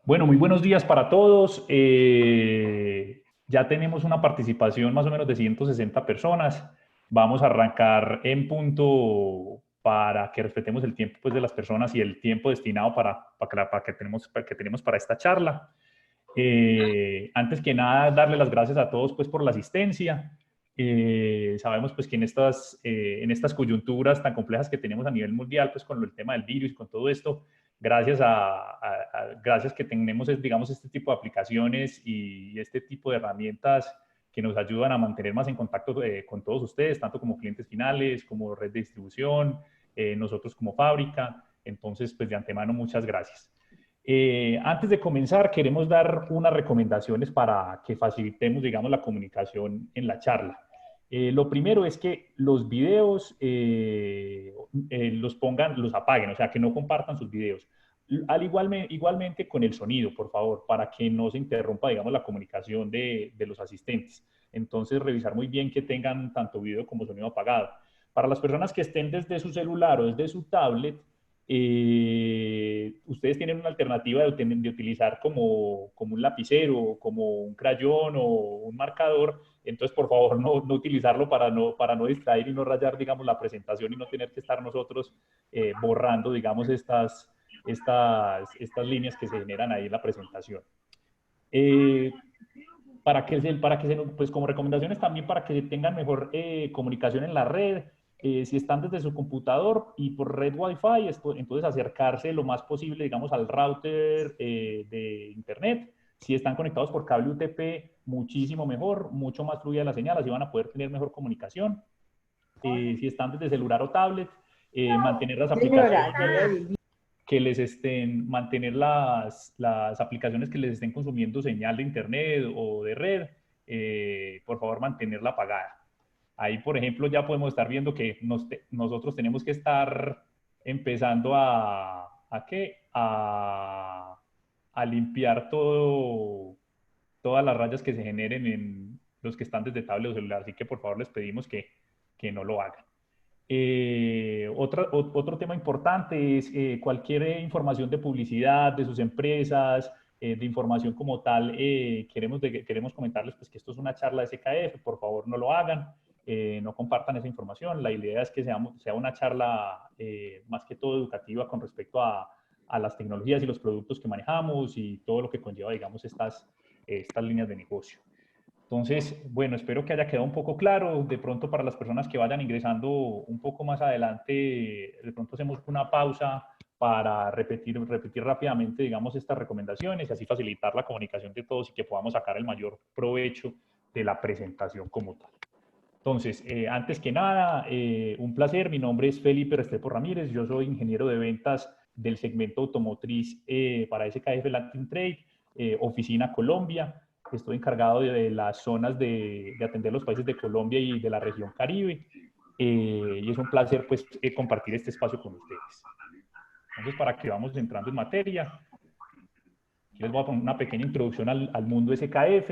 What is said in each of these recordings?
Bueno, muy buenos días para todos. Ya tenemos una participación más o menos de 160 personas. Vamos a arrancar en punto para que respetemos el tiempo pues, de las personas y el tiempo destinado para que tenemos para esta charla. Antes que nada, darle las gracias a todos pues, por la asistencia. Sabemos pues, que en estas coyunturas tan complejas que tenemos a nivel mundial, pues con el tema del virus y con todo esto, gracias que tenemos, digamos, este tipo de aplicaciones y este tipo de herramientas que nos ayudan a mantener más en contacto con todos ustedes, tanto como clientes finales, como red de distribución, nosotros como fábrica. Entonces, pues de antemano, muchas gracias. Antes de comenzar, queremos dar unas recomendaciones para que facilitemos, digamos, la comunicación en la charla. Lo primero es que los videos los apaguen, o sea, que no compartan sus videos. Igualmente con el sonido, por favor, para que no se interrumpa, digamos, la comunicación de los asistentes. Entonces, revisar muy bien que tengan tanto video como sonido apagado. Para las personas que estén desde su celular o desde su tablet, ustedes tienen una alternativa de utilizar como un lapicero, como un crayón o un marcador. Entonces, por favor, no utilizarlo para no distraer y no rayar, digamos, la presentación y no tener que estar nosotros borrando, digamos, estas líneas que se generan ahí en la presentación. Eh, pues como recomendaciones también para que tengan mejor comunicación en la red, si están desde su computador y por red Wi-Fi, entonces acercarse lo más posible, digamos, al router de Internet. Si están conectados por cable UTP, muchísimo mejor, mucho más fluida la señal, así van a poder tener mejor comunicación. Si están desde celular o tablet, mantener las Señora, aplicaciones mantener las aplicaciones que les estén consumiendo señal de internet o de red, por favor mantenerla apagada. Ahí, por ejemplo, ya podemos estar viendo que nosotros tenemos que estar empezando a limpiar todas las rayas que se generen en los que están desde tablet o celular. Así que por favor les pedimos que no lo hagan. Otro tema importante es cualquier información de publicidad de sus empresas, de información como tal. Queremos comentarles pues, que esto es una charla de SKF, por favor no lo hagan, no compartan esa información. La idea es que sea una charla más que todo educativa con respecto a las tecnologías y los productos que manejamos y todo lo que conlleva, digamos, estas líneas de negocio. Entonces, bueno, espero que haya quedado un poco claro. De pronto, para las personas que vayan ingresando un poco más adelante, de pronto hacemos una pausa para repetir rápidamente, digamos, estas recomendaciones y así facilitar la comunicación de todos y que podamos sacar el mayor provecho de la presentación como tal. Entonces, antes que nada, un placer. Mi nombre es Felipe Restrepo Ramírez. Yo soy ingeniero de ventas del segmento automotriz para SKF Latin Trade, Oficina Colombia. Estoy encargado de las zonas de atender los países de Colombia y de la región Caribe. Y es un placer pues, compartir este espacio con ustedes. Entonces, para que vamos entrando en materia, aquí les voy a poner una pequeña introducción al mundo SKF.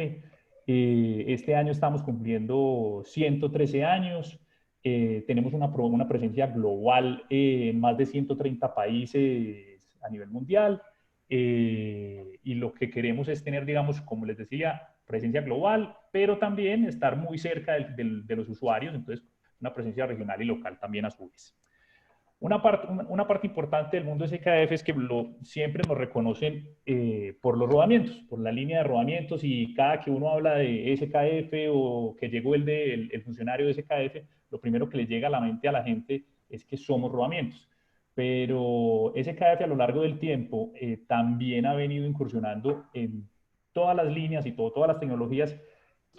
Este año estamos cumpliendo 113 años. Tenemos una presencia global en más de 130 países a nivel mundial. Y lo que queremos es tener, digamos, como les decía, presencia global, pero también estar muy cerca de los usuarios, entonces una presencia regional y local también a su vez. Una parte importante del mundo SKF es que siempre nos reconocen por los rodamientos, por la línea de rodamientos, y cada que uno habla de SKF o que llegó el funcionario de SKF, lo primero que le llega a la mente a la gente es que somos rodamientos. Pero SKF a lo largo del tiempo también ha venido incursionando en todas las líneas y todas las tecnologías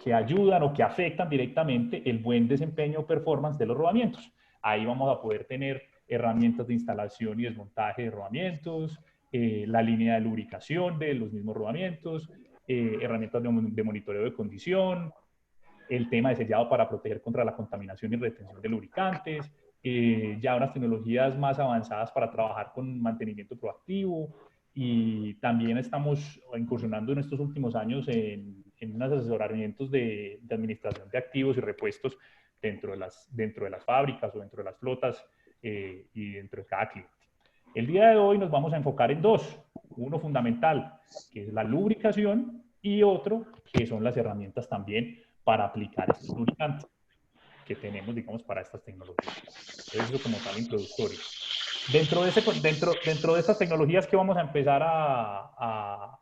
que ayudan o que afectan directamente el buen desempeño o performance de los rodamientos. Ahí vamos a poder tener herramientas de instalación y desmontaje de rodamientos, la línea de lubricación de los mismos rodamientos, herramientas de monitoreo de condición, el tema de sellado para proteger contra la contaminación y retención de lubricantes, ya unas tecnologías más avanzadas para trabajar con mantenimiento proactivo, y también estamos incursionando en estos últimos años en unos asesoramientos de administración de activos y repuestos dentro de las fábricas o dentro de las flotas y dentro de cada cliente. El día de hoy nos vamos a enfocar en dos. Uno fundamental, que es la lubricación, y otro, que son las herramientas también para aplicar estos lubricantes que tenemos, digamos, para estas tecnologías. Entonces, eso como tal introductorio. Dentro de estas tecnologías que vamos a empezar a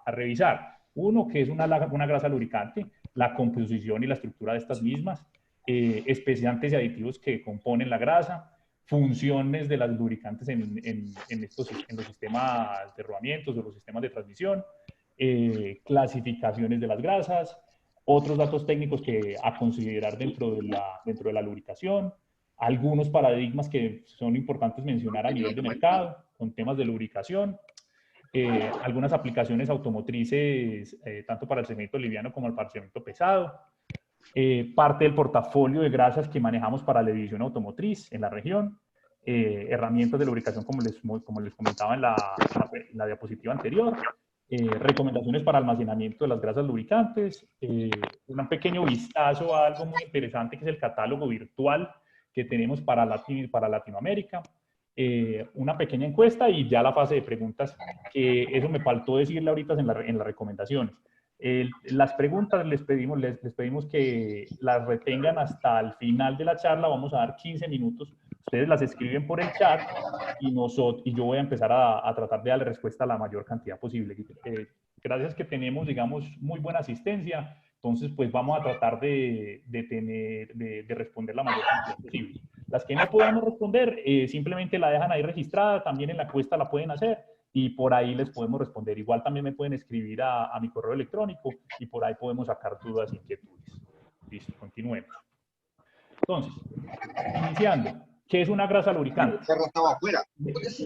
revisar, uno que es una grasa lubricante, la composición y la estructura de estas mismas, especiantes y aditivos que componen la grasa, funciones de las lubricantes en los sistemas de rodamientos o los sistemas de transmisión, clasificaciones de las grasas, otros datos técnicos que a considerar dentro de la lubricación, algunos paradigmas que son importantes mencionar a nivel de mercado, con temas de lubricación, algunas aplicaciones automotrices, tanto para el segmento liviano como para el segmento pesado, parte del portafolio de grasas que manejamos para la división automotriz en la región, herramientas de lubricación como les comentaba en la diapositiva anterior, recomendaciones para almacenamiento de las grasas lubricantes, un pequeño vistazo a algo muy interesante que es el catálogo virtual que tenemos para Latinoamérica, una pequeña encuesta y ya la fase de preguntas, que eso me faltó decirle ahorita en las recomendaciones. Las preguntas les pedimos que las retengan hasta el final de la charla, vamos a dar 15 minutos, ustedes las escriben por el chat y yo voy a empezar a tratar de darle respuesta a la mayor cantidad posible. Gracias que tenemos, digamos, muy buena asistencia, entonces pues vamos a tratar de responder la mayor cantidad posible. Las que no podamos responder, simplemente la dejan ahí registrada, también en la encuesta la pueden hacer, y por ahí les podemos responder. Igual también me pueden escribir a mi correo electrónico y por ahí podemos sacar dudas e inquietudes. Listo, continuemos. Entonces, iniciando, ¿qué es una grasa lubricante?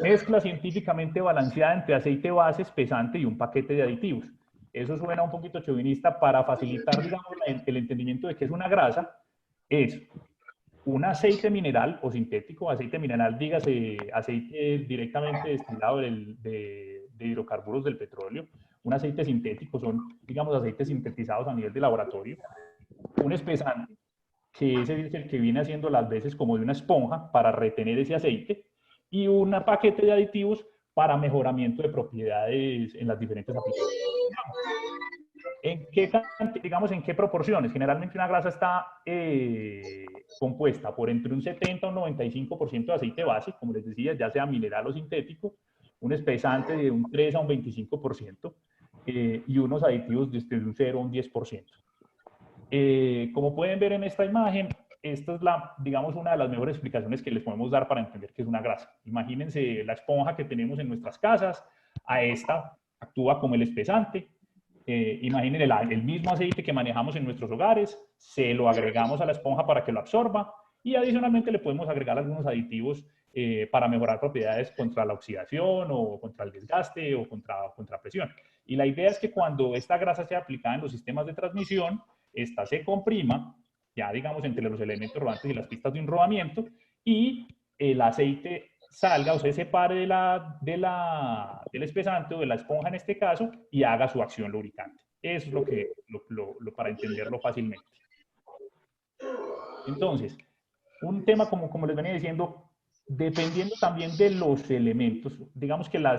Mezcla científicamente balanceada entre aceite base, espesante y un paquete de aditivos. Eso suena un poquito chauvinista. Para facilitar, digamos, el entendimiento de qué es una grasa, es un aceite mineral o sintético, aceite mineral, dígase aceite directamente destilado de hidrocarburos del petróleo, un aceite sintético, son, digamos, aceites sintetizados a nivel de laboratorio, un espesante, que ese es el que viene haciendo las veces como de una esponja para retener ese aceite, y un paquete de aditivos para mejoramiento de propiedades en las diferentes aplicaciones. ¿En qué proporciones? Generalmente una grasa está compuesta por entre un 70 o un 95% de aceite base, como les decía, ya sea mineral o sintético, un espesante de un 3 a un 25%, y unos aditivos desde un 0 a un 10%. Como pueden ver en esta imagen, esta es digamos, una de las mejores explicaciones que les podemos dar para entender qué es una grasa. Imagínense la esponja que tenemos en nuestras casas, a esta actúa como el espesante. Imaginen el mismo aceite que manejamos en nuestros hogares, se lo agregamos a la esponja para que lo absorba y adicionalmente le podemos agregar algunos aditivos para mejorar propiedades contra la oxidación o contra el desgaste o contra presión. Y la idea es que cuando esta grasa sea aplicada en los sistemas de transmisión, esta se comprima, ya digamos entre los elementos rodantes y las pistas de un rodamiento, y el aceite salga o se separe del espesante o de la esponja en este caso y haga su acción lubricante. Eso es para entenderlo fácilmente. Entonces, un tema como les venía diciendo, dependiendo también de los elementos, digamos que la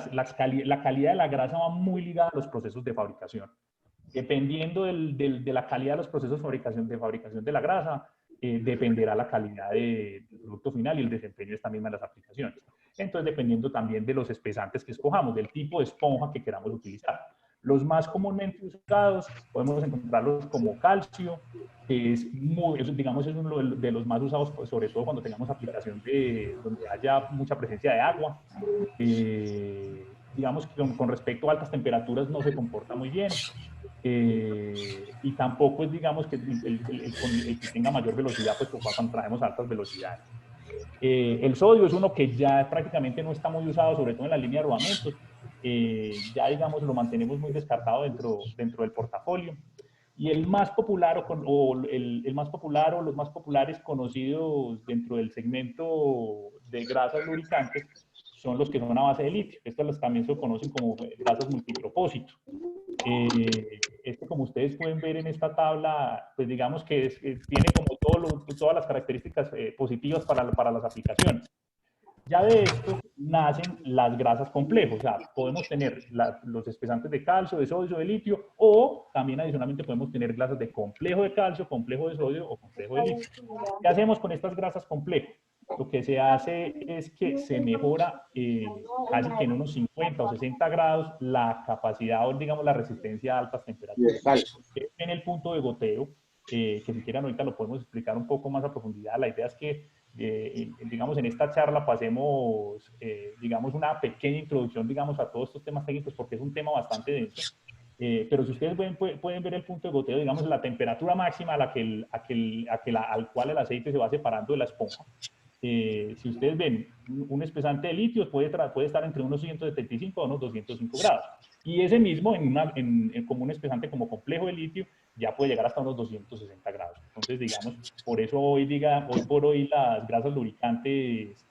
calidad de la grasa va muy ligada a los procesos de fabricación. Dependiendo de la calidad de los procesos de fabricación de la grasa, dependerá la calidad del producto final y el desempeño de esta misma en las aplicaciones. Entonces, dependiendo también de los espesantes que escojamos, del tipo de esponja que queramos utilizar. Los más comúnmente usados podemos encontrarlos como calcio, que es digamos, es uno de los más usados, pues, sobre todo cuando tengamos aplicación donde haya mucha presencia de agua. Digamos que con respecto a altas temperaturas no se comporta muy bien. Y tampoco es, digamos, que el que tenga mayor velocidad, pues cuando traemos altas velocidades. El sodio es uno que ya prácticamente no está muy usado, sobre todo en la línea de rodamientos. Ya, digamos, lo mantenemos muy descartado dentro del portafolio. Y el más popular el más popular o los más populares conocidos dentro del segmento de grasas lubricantes son los que son a base de litio. Estas también se conocen como grasas multipropósito. Como ustedes pueden ver en esta tabla, pues digamos que tiene como todas las características positivas para las aplicaciones. Ya de esto nacen las grasas complejos, o sea, podemos tener los espesantes de calcio, de sodio, de litio, o también adicionalmente podemos tener grasas de complejo de calcio, complejo de sodio o complejo de litio. ¿Qué hacemos con estas grasas complejos? Lo que se hace es que se mejora casi que en unos 50 o 60 grados la capacidad o digamos la resistencia a altas temperaturas. En el punto de goteo, que si quieren ahorita lo podemos explicar un poco más a profundidad, la idea es que digamos, en esta charla pasemos, digamos, una pequeña introducción, digamos, a todos estos temas técnicos, porque es un tema bastante denso. Pero si ustedes pueden ver el punto de goteo, digamos, la temperatura máxima a la al cual el aceite se va separando de la esponja. Si ustedes ven un espesante de litio puede estar entre unos 175 a unos 205 grados. Y ese mismo, como un espesante como complejo de litio, ya puede llegar hasta unos 260 grados. Entonces, digamos, por eso hoy por hoy las grasas lubricantes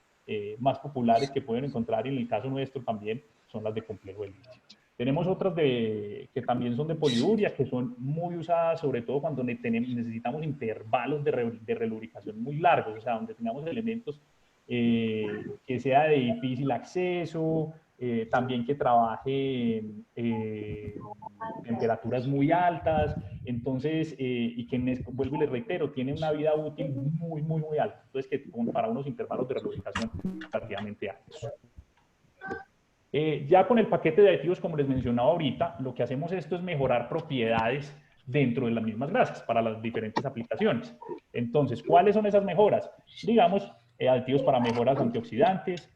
más populares que pueden encontrar, y en el caso nuestro también, son las de complejo de litio. Tenemos otras que también son de poliuria, que son muy usadas, sobre todo cuando necesitamos intervalos de relubricación muy largos, o sea, donde tengamos elementos que sea de difícil acceso, también que trabaje temperaturas muy altas, entonces, y que, vuelvo y les reitero, tiene una vida útil muy, muy, muy alta. Entonces, que para unos intervalos de relubricación relativamente altos. Ya con el paquete de aditivos, como les mencionaba ahorita, lo que hacemos esto es mejorar propiedades dentro de las mismas grasas para las diferentes aplicaciones. Entonces, ¿cuáles son esas mejoras? Digamos, aditivos para mejoras antioxidantes,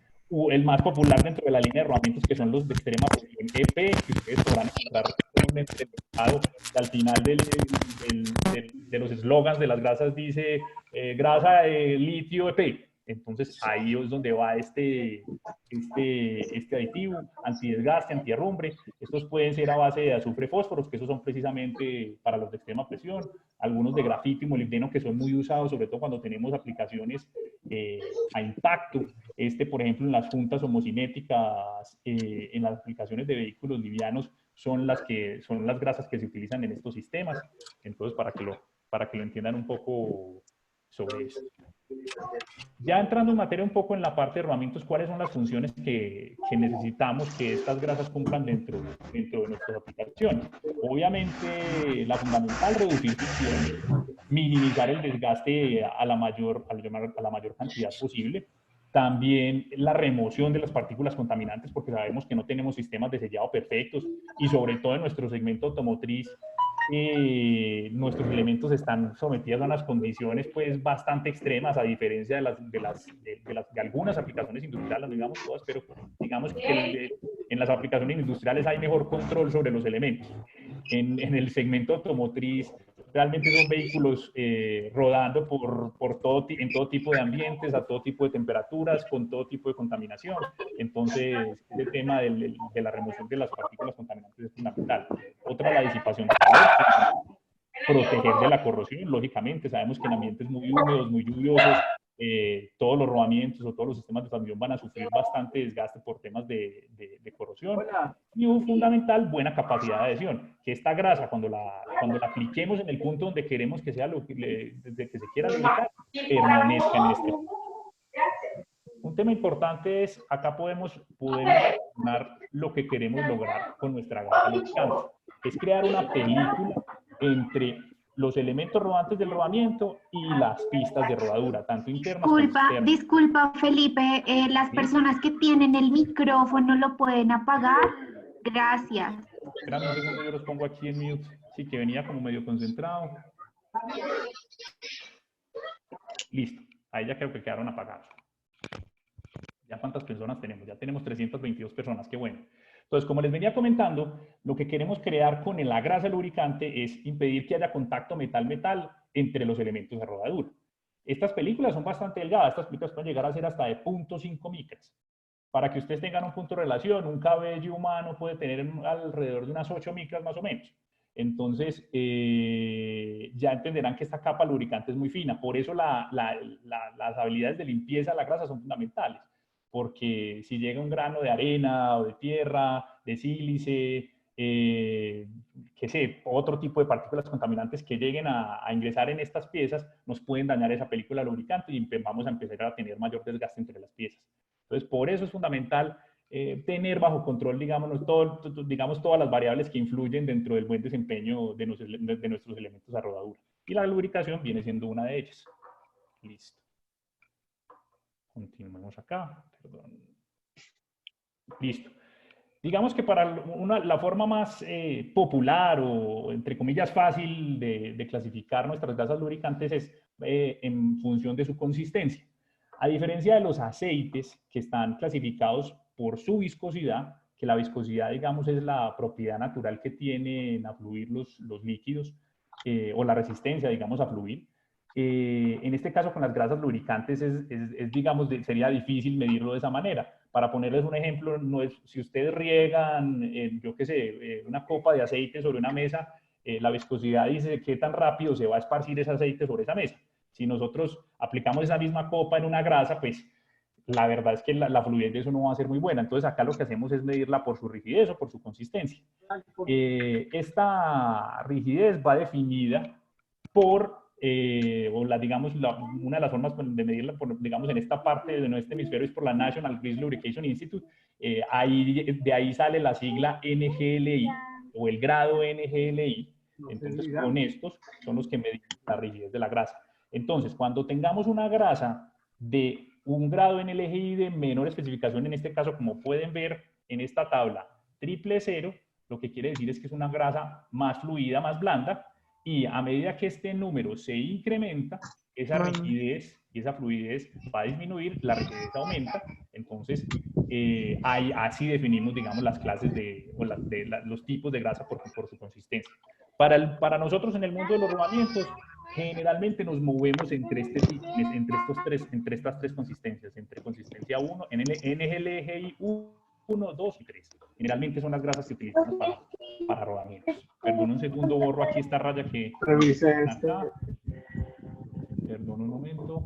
el más popular dentro de la línea de herramientas, que son los de extrema presión EP, que ustedes podrán encontrar comúnmente en el mercado, que al final de los eslogans de las grasas dice grasa de litio EP. Entonces, ahí es donde va este aditivo, antidesgaste, antiherrumbre. Estos pueden ser a base de azufre fósforos, que esos son precisamente para los de extrema presión, algunos de grafito y molibdeno que son muy usados, sobre todo cuando tenemos aplicaciones a impacto. Por ejemplo, en las juntas homocinéticas, en las aplicaciones de vehículos livianos, son las grasas que se utilizan en estos sistemas. Entonces, para que lo entiendan un poco sobre esto. Ya entrando en materia un poco en la parte de herramientas, ¿cuáles son las funciones que necesitamos que estas grasas cumplan dentro de nuestras aplicaciones? Obviamente, la fundamental, reducir fricción, minimizar el desgaste a la mayor cantidad posible. También la remoción de las partículas contaminantes, porque sabemos que no tenemos sistemas de sellado perfectos y sobre todo en nuestro segmento automotriz, nuestros elementos están sometidos a unas condiciones pues bastante extremas, a diferencia de algunas aplicaciones industriales, no digamos todas, pero digamos que en las aplicaciones industriales hay mejor control sobre los elementos. En el segmento automotriz realmente son vehículos rodando en todo tipo de ambientes, a todo tipo de temperaturas, con todo tipo de contaminación. Entonces, el tema de la remoción de las partículas contaminantes es fundamental. Otra, la disipación de calor, proteger de la corrosión, lógicamente. Sabemos que en ambientes muy húmedos, muy lluviosos, todos los rodamientos o todos los sistemas de transmisión van a sufrir bastante desgaste por temas de corrosión. Y un fundamental, buena capacidad de adhesión, que esta grasa, cuando la apliquemos en el punto donde queremos que sea desde que se quiera lubricar, permanezca en este punto. Un tema importante es, acá podemos lograr lo que queremos lograr con nuestra grasa lubricante, es crear una película entre los elementos rodantes del rodamiento y las pistas de rodadura, tanto internas como externas. Disculpa, Felipe, las personas que tienen el micrófono lo pueden apagar. Gracias. Espérame un segundo, yo los pongo aquí en mute. Sí, que venía como medio concentrado. Listo, ahí ya creo que quedaron apagados. ¿Ya cuántas personas tenemos? Ya tenemos 322 personas, qué bueno. Entonces, como les venía comentando, lo que queremos crear con la grasa lubricante es impedir que haya contacto metal-metal entre los elementos de rodadura. Estas películas son bastante delgadas, estas películas pueden llegar a ser hasta de 0.5 micras. Para que ustedes tengan un punto de relación, un cabello humano puede tener alrededor de unas 8 micras más o menos. Entonces, ya entenderán que esta capa lubricante es muy fina. Por eso las habilidades de limpieza de la grasa son fundamentales. Porque si llega un grano de arena o de tierra, de sílice, qué sé, otro tipo de partículas contaminantes que lleguen a ingresar en estas piezas, nos pueden dañar esa película lubricante y vamos a empezar a tener mayor desgaste entre las piezas. Entonces, por eso es fundamental tener bajo control, digamos, todas las variables que influyen dentro del buen desempeño de nuestros elementos a rodadura. Y la lubricación viene siendo una de ellas. Listo. Continuemos acá. Perdón. Listo. Digamos que para la forma más popular o, entre comillas, fácil de clasificar nuestras grasas lubricantes es en función de su consistencia. A diferencia de los aceites que están clasificados por su viscosidad, que la viscosidad, digamos, es la propiedad natural que tienen a fluir los líquidos o la resistencia, digamos, a fluir. En este caso, con las grasas lubricantes, digamos, sería difícil medirlo de esa manera. Para ponerles un ejemplo, no es, si ustedes riegan, yo qué sé, una copa de aceite sobre una mesa, la viscosidad dice qué tan rápido se va a esparcir ese aceite sobre esa mesa. Si nosotros aplicamos esa misma copa en una grasa, pues la verdad es que la fluidez de eso no va a ser muy buena. Entonces acá lo que hacemos es medirla por su rigidez o por su consistencia. Esta rigidez va definida por, digamos, una de las formas de medirla, digamos, en esta parte de nuestro hemisferio es por la National Grease Lubrication Institute. De ahí sale la sigla NGLI o el grado NGLI. Entonces, con estos son los que medimos la rigidez de la grasa. Entonces, cuando tengamos una grasa de un grado NGLI de menor especificación, en este caso, como pueden ver en esta tabla, 000, lo que quiere decir es que es una grasa más fluida, más blanda, y a medida que este número se incrementa, esa rigidez y esa fluidez va a disminuir, la rigidez aumenta. Entonces, así definimos, digamos, las clases los tipos de grasa por su consistencia. Para nosotros en el mundo de los rodamientos, generalmente nos movemos entre estas tres consistencias, entre consistencia 1, NGLGI 1, 2 y 3. Generalmente son las grasas que utilizamos para rodamientos. Perdón un segundo, borro aquí esta raya que... Revise este. Perdón un momento.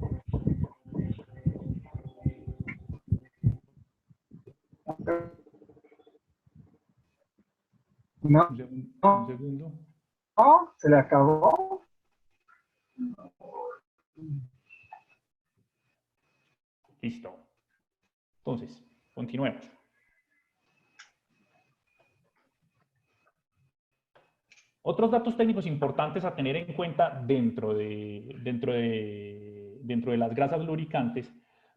No, un segundo. No, se le acabó. Listo. Entonces, continuemos. Otros datos técnicos importantes a tener en cuenta dentro de las grasas lubricantes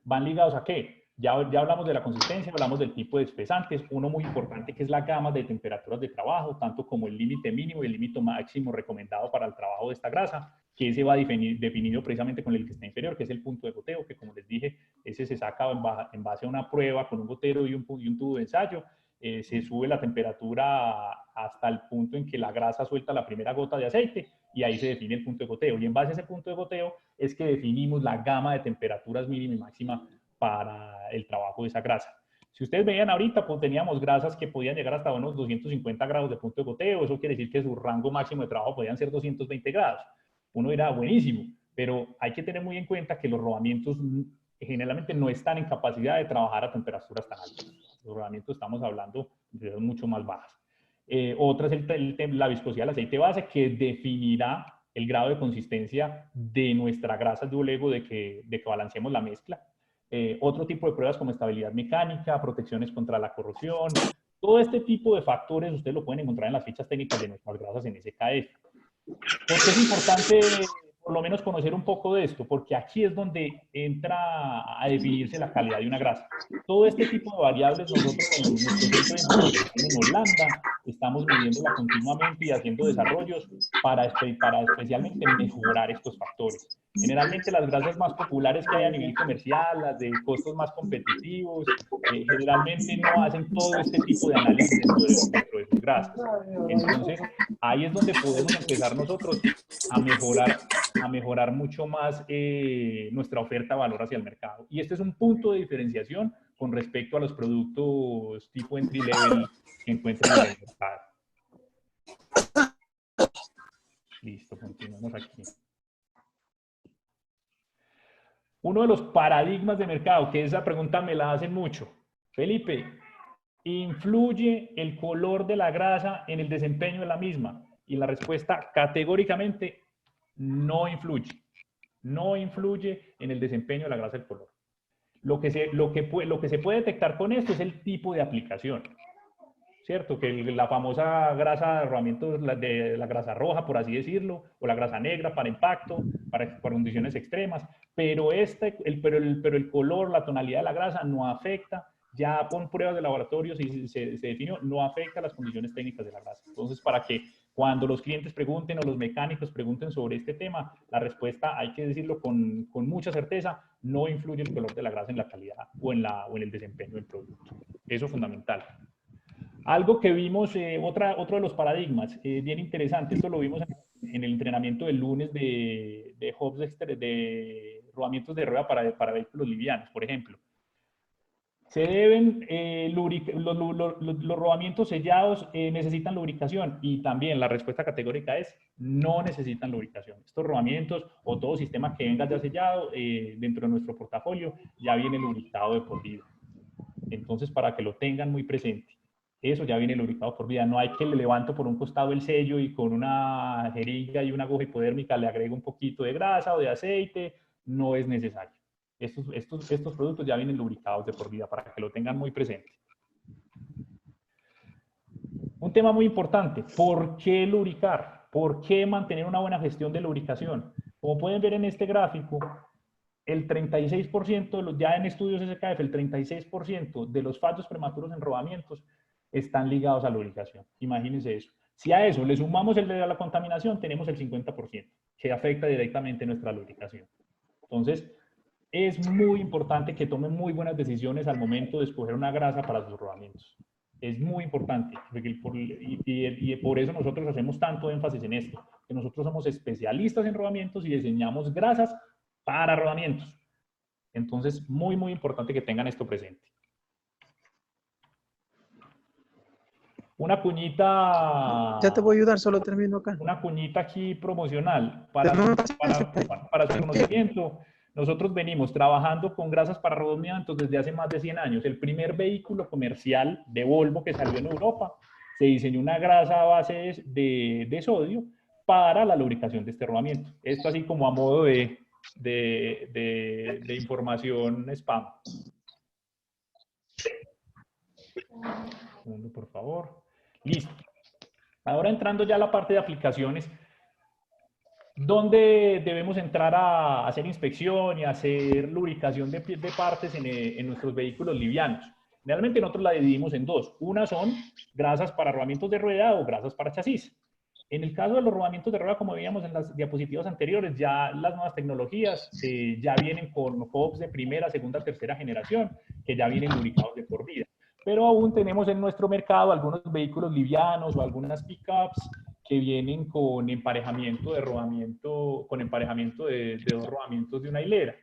van ligados a ¿qué? Ya hablamos de la consistencia, hablamos del tipo de espesantes, uno muy importante que es la gama de temperaturas de trabajo, tanto como el límite mínimo y el límite máximo recomendado para el trabajo de esta grasa, que ese va definido precisamente con el que está inferior, que es el punto de goteo, que como les dije, ese se saca en base a una prueba con un gotero y un tubo de ensayo. Se sube la temperatura hasta el punto en que la grasa suelta la primera gota de aceite y ahí se define el punto de goteo. Y en base a ese punto de goteo es que definimos la gama de temperaturas mínima y máxima para el trabajo de esa grasa. Si ustedes veían ahorita, pues teníamos grasas que podían llegar hasta unos 250 grados de punto de goteo. Eso quiere decir que su rango máximo de trabajo podían ser 220 grados. Uno dirá, buenísimo, pero hay que tener muy en cuenta que los rodamientos generalmente no están en capacidad de trabajar a temperaturas tan altas. Los rodamientos estamos hablando de mucho más bajas. Otra es la viscosidad del aceite base, que definirá el grado de consistencia de nuestra grasa luego de que balanceemos la mezcla. Otro tipo de pruebas como estabilidad mecánica, protecciones contra la corrosión, todo este tipo de factores ustedes lo pueden encontrar en las fichas técnicas de nuestras grasas en SKF. ¿Por qué es importante por lo menos conocer un poco de esto? Porque aquí es donde entra a definirse la calidad de una grasa. Todo este tipo de variables nosotros en nuestro centro de investigación en Holanda estamos midiéndola continuamente y haciendo desarrollos para especialmente mejorar estos factores. Generalmente las grasas más populares que hay a nivel comercial, las de costos más competitivos, generalmente no hacen todo este tipo de análisis dentro de sus grasas. Entonces, ahí es donde podemos empezar nosotros a mejorar mucho más nuestra oferta de valor hacia el mercado. Y este es un punto de diferenciación con respecto a los productos tipo entry level que encuentran en el mercado. Listo, continuamos aquí. Uno de los paradigmas de mercado, que esa pregunta me la hacen mucho. Felipe, ¿influye el color de la grasa en el desempeño de la misma? Y la respuesta categóricamente no influye. No influye en el desempeño de la grasa el color. Lo que se puede detectar con esto es el tipo de aplicación, ¿cierto? Que la famosa grasa de rodamientos, de la grasa roja, por así decirlo, o la grasa negra para impacto, para condiciones extremas, pero el color, la tonalidad de la grasa no afecta, ya con pruebas de laboratorio se definió, no afecta las condiciones técnicas de la grasa. Entonces, para que cuando los clientes pregunten o los mecánicos pregunten sobre este tema, la respuesta, hay que decirlo con mucha certeza, no influye el color de la grasa en la calidad o en el desempeño del producto. Eso es fundamental. Algo que vimos, otro de los paradigmas, bien interesante, esto lo vimos en el entrenamiento del lunes de hubs de rodamientos de rueda para vehículos livianos, por ejemplo. Se deben, los rodamientos sellados necesitan lubricación, y también la respuesta categórica es no necesitan lubricación. Estos rodamientos o todo sistema que venga ya sellado dentro de nuestro portafolio ya viene lubricado de por vida. Entonces, para que lo tengan muy presente, eso ya viene lubricado por vida. No hay que le levanto por un costado el sello y con una jeringa y una aguja hipodérmica le agrego un poquito de grasa o de aceite. No es necesario. Estos productos ya vienen lubricados de por vida, para que lo tengan muy presente. Un tema muy importante: ¿por qué lubricar? ¿Por qué mantener una buena gestión de lubricación? Como pueden ver en este gráfico, el 36%, ya en estudios SKF, el 36% de los fallos prematuros en rodamientos están ligados a lubricación. Imagínense eso. Si a eso le sumamos el de la contaminación, tenemos el 50%, que afecta directamente nuestra lubricación. Entonces, es muy importante que tomen muy buenas decisiones al momento de escoger una grasa para sus rodamientos. Es muy importante, y por eso nosotros hacemos tanto énfasis en esto, que nosotros somos especialistas en rodamientos y diseñamos grasas para rodamientos. Entonces, muy, muy importante que tengan esto presente. Una cuñita... Ya te voy a ayudar, solo termino acá. Una cuñita aquí promocional para su conocimiento. Nosotros venimos trabajando con grasas para rodamientos desde hace más de 100 años. El primer vehículo comercial de Volvo que salió en Europa, se diseñó una grasa a base de sodio para la lubricación de este rodamiento. Esto así como a modo de información spam. Un segundo, por favor. Listo. Ahora entrando ya a la parte de aplicaciones, ¿dónde debemos entrar a hacer inspección y a hacer lubricación de partes en nuestros vehículos livianos? Realmente nosotros la dividimos en dos. Una son grasas para rodamientos de rueda o grasas para chasis. En el caso de los rodamientos de rueda, como veíamos en las diapositivas anteriores, ya las nuevas tecnologías ya vienen con hubs de primera, segunda, tercera generación, que ya vienen lubricados de por vida. Pero aún tenemos en nuestro mercado algunos vehículos livianos o algunas pickups que vienen con emparejamiento de rodamiento, con emparejamiento de dos rodamientos de una hilera.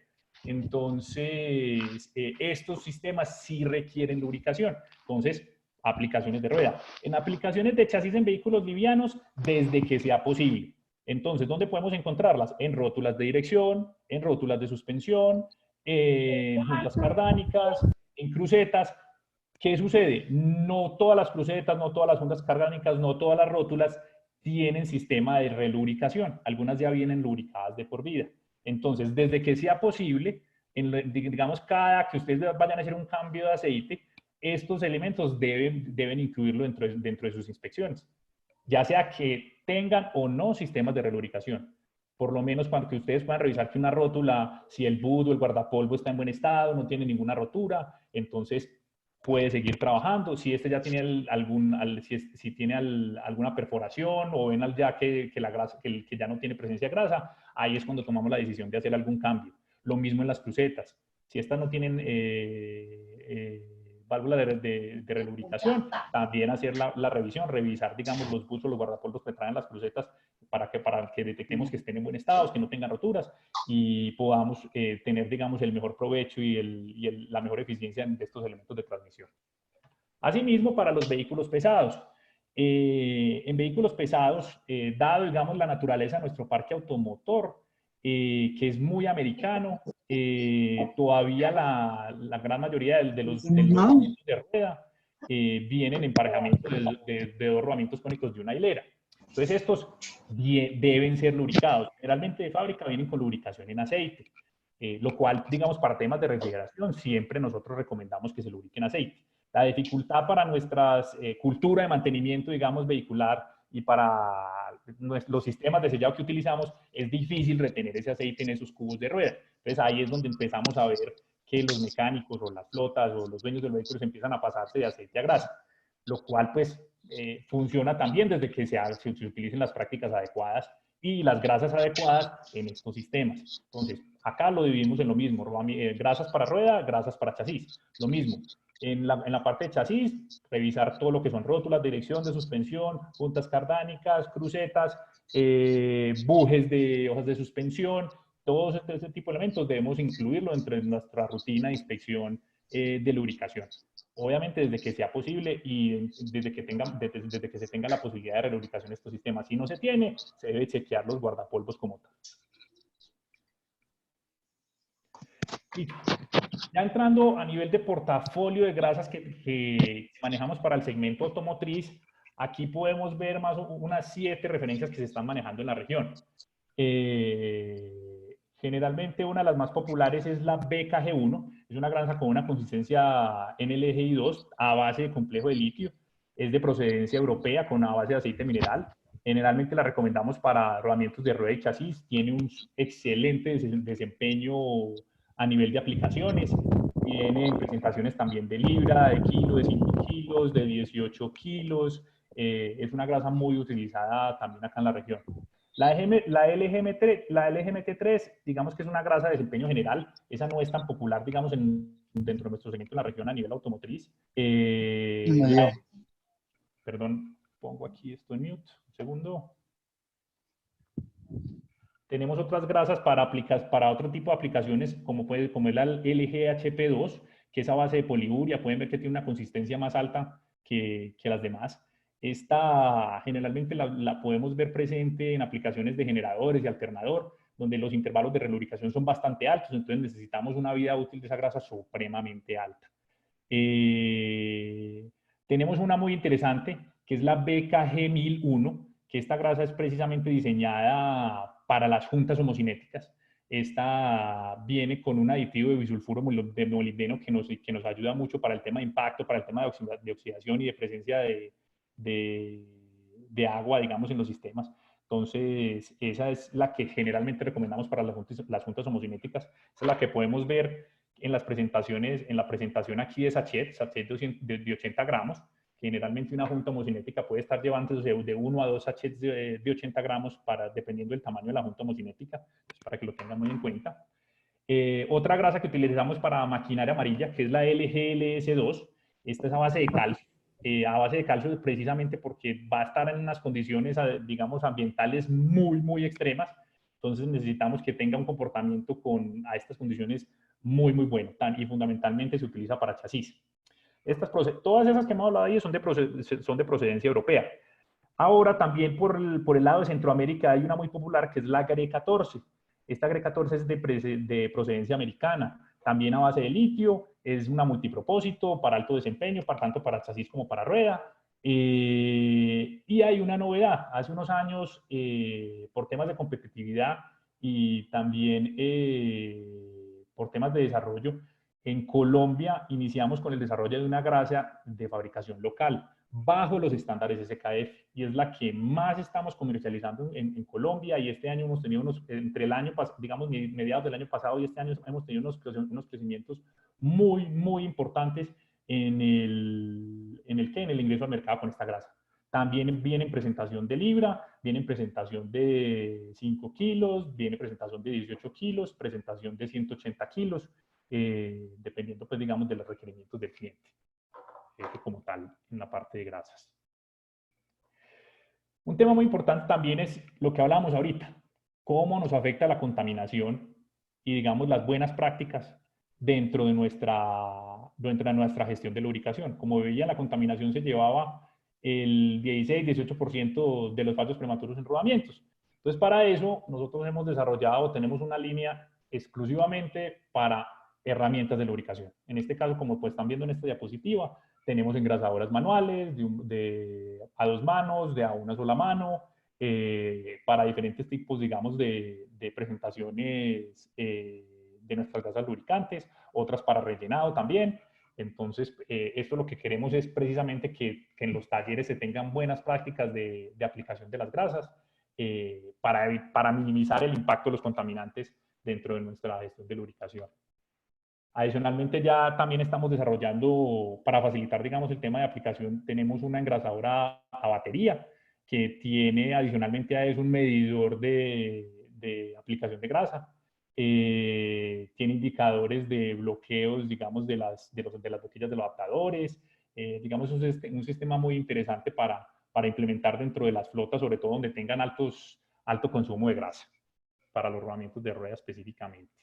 Entonces, estos sistemas sí requieren lubricación. Entonces, aplicaciones de rueda. En aplicaciones de chasis en vehículos livianos, desde que sea posible. Entonces, ¿dónde podemos encontrarlas? En rótulas de dirección, en rótulas de suspensión, en juntas cardánicas, en crucetas. ¿Qué sucede? No todas las crucetas, no todas las juntas cardánicas, no todas las rótulas tienen sistema de relubricación. Algunas ya vienen lubricadas de por vida. Entonces, desde que sea posible, digamos, cada que ustedes vayan a hacer un cambio de aceite, estos elementos deben incluirlo dentro de sus inspecciones. Ya sea que tengan o no sistemas de relubricación. Por lo menos para que ustedes puedan revisar que una rótula, si el bud o el guardapolvo está en buen estado, no tiene ninguna rotura, entonces puede seguir trabajando. Si este ya tiene si tiene alguna perforación o ven ya que ya no tiene presencia de grasa, ahí es cuando tomamos la decisión de hacer algún cambio. Lo mismo en las crucetas. Si estas no tienen válvula de relubricación, también hacer la revisión, revisar, digamos, los buds o los guardapolvos que traen las crucetas para que detectemos que estén en buen estado, que no tengan roturas y podamos tener, digamos, el mejor provecho y la mejor eficiencia de estos elementos de transmisión. Asimismo, para los vehículos pesados. En vehículos pesados, dado, digamos, la naturaleza de nuestro parque automotor, que es muy americano, todavía la gran mayoría de los rodamientos de rueda vienen en emparejamiento de dos rodamientos cónicos de una hilera. Entonces estos deben ser lubricados. Generalmente de fábrica vienen con lubricación en aceite. lo cual, digamos, para temas de refrigeración, siempre nosotros recomendamos que se lubriquen aceite. La dificultad para nuestra cultura de mantenimiento, digamos, vehicular y para los sistemas de sellado que utilizamos, es difícil retener ese aceite en esos cubos de rueda. Entonces ahí es donde empezamos a ver que los mecánicos o las flotas o los dueños de los vehículos empiezan a pasarse de aceite a grasa, lo cual pues funciona también desde que se utilicen las prácticas adecuadas y las grasas adecuadas en estos sistemas. Entonces, acá lo dividimos en lo mismo, grasas para rueda, grasas para chasis, lo mismo. En la parte de chasis, revisar todo lo que son rótulas, dirección de suspensión, juntas cardánicas, crucetas, bujes de hojas de suspensión, todo ese tipo de elementos debemos incluirlo entre nuestra rutina de inspección de lubricación. Obviamente desde que sea posible y desde que se tenga la posibilidad de relubricación de estos sistemas. Si no se tiene, se debe chequear los guardapolvos como tal. Y ya entrando a nivel de portafolio de grasas que manejamos para el segmento automotriz, aquí podemos ver más unas 7 referencias que se están manejando en la región. Generalmente una de las más populares es la BKG1, es una grasa con una consistencia NLGI2 a base de complejo de litio, es de procedencia europea con una base de aceite mineral. Generalmente la recomendamos para rodamientos de rueda y chasis, tiene un excelente desempeño a nivel de aplicaciones, viene en presentaciones también de libra, de kilo, de 5 kilos, de 18 kilos, es una grasa muy utilizada también acá en la región. La LGMT3, digamos que es una grasa de desempeño general, esa no es tan popular, digamos, dentro de nuestro segmento en la región a nivel automotriz. Perdón, pongo aquí esto en mute, un segundo. Tenemos otras grasas para otro tipo de aplicaciones, como es la LGHP2, que es a base de poliuria. Pueden ver que tiene una consistencia más alta que las demás. Esta generalmente la podemos ver presente en aplicaciones de generadores y alternador, donde los intervalos de relubricación son bastante altos, entonces necesitamos una vida útil de esa grasa supremamente alta. Tenemos una muy interesante, que es la BKG1001, que esta grasa es precisamente diseñada para las juntas homocinéticas. Esta viene con un aditivo de bisulfuro de molibdeno que nos ayuda mucho para el tema de impacto, para el tema de oxidación y de presencia de agua, digamos, en los sistemas. Entonces, esa es la que generalmente recomendamos para las juntas homocinéticas. Esa es la que podemos ver en las presentaciones, en la presentación aquí de sachet de 80 gramos. Generalmente una junta homocinética puede estar llevando de 1 a 2 sachets de 80 gramos dependiendo del tamaño de la junta homocinética, pues para que lo tengan muy en cuenta. Otra grasa que utilizamos para maquinaria amarilla, que es la LGLS2, esta es a base de calcio. A base de calcio precisamente porque va a estar en unas condiciones, digamos, ambientales muy, muy extremas. Entonces necesitamos que tenga un comportamiento a estas condiciones muy, muy bueno. Y fundamentalmente se utiliza para chasis. Todas esas que hemos hablado ahí son de procedencia europea. Ahora también por el lado de Centroamérica hay una muy popular que es la GRE14. Esta GRE14 es de procedencia americana, también a base de litio, es una multipropósito para alto desempeño, tanto para chasis como para rueda. Y hay una novedad, hace unos años, por temas de competitividad y también por temas de desarrollo, en Colombia iniciamos con el desarrollo de una grasa de fabricación local bajo los estándares SKF y es la que más estamos comercializando en Colombia, y este año hemos tenido entre el año, digamos, mediados del año pasado y este año hemos tenido unos crecimientos muy, muy importantes en el ingreso al mercado con esta grasa. También viene en presentación de libra, viene en presentación de 5 kilos, viene en presentación de 18 kilos, presentación de 180 kilos, dependiendo, pues, digamos, de los requerimientos del cliente, como tal, en la parte de grasas. Un tema muy importante también es lo que hablábamos ahorita, cómo nos afecta la contaminación y, digamos, las buenas prácticas dentro de nuestra gestión de lubricación. Como veían, la contaminación se llevaba el 16-18% de los fallos prematuros en rodamientos. Entonces, para eso, nosotros tenemos una línea exclusivamente para herramientas de lubricación. En este caso, como pues están viendo en esta diapositiva, tenemos engrasadoras manuales, a 2 manos, de a una sola mano, para diferentes tipos, digamos, de presentaciones de de nuestras grasas lubricantes, otras para rellenado también. Entonces, esto lo que queremos es precisamente que en los talleres se tengan buenas prácticas de aplicación de las grasas para minimizar el impacto de los contaminantes dentro de nuestra gestión de lubricación. Adicionalmente, ya también estamos desarrollando, para facilitar, digamos, el tema de aplicación, tenemos una engrasadora a batería que tiene adicionalmente a eso un medidor de aplicación de grasa. Tiene indicadores de bloqueos, digamos, de las boquillas de los adaptadores. Digamos, es un sistema muy interesante para implementar dentro de las flotas, sobre todo donde tengan alto consumo de grasa, para los rodamientos de rueda específicamente.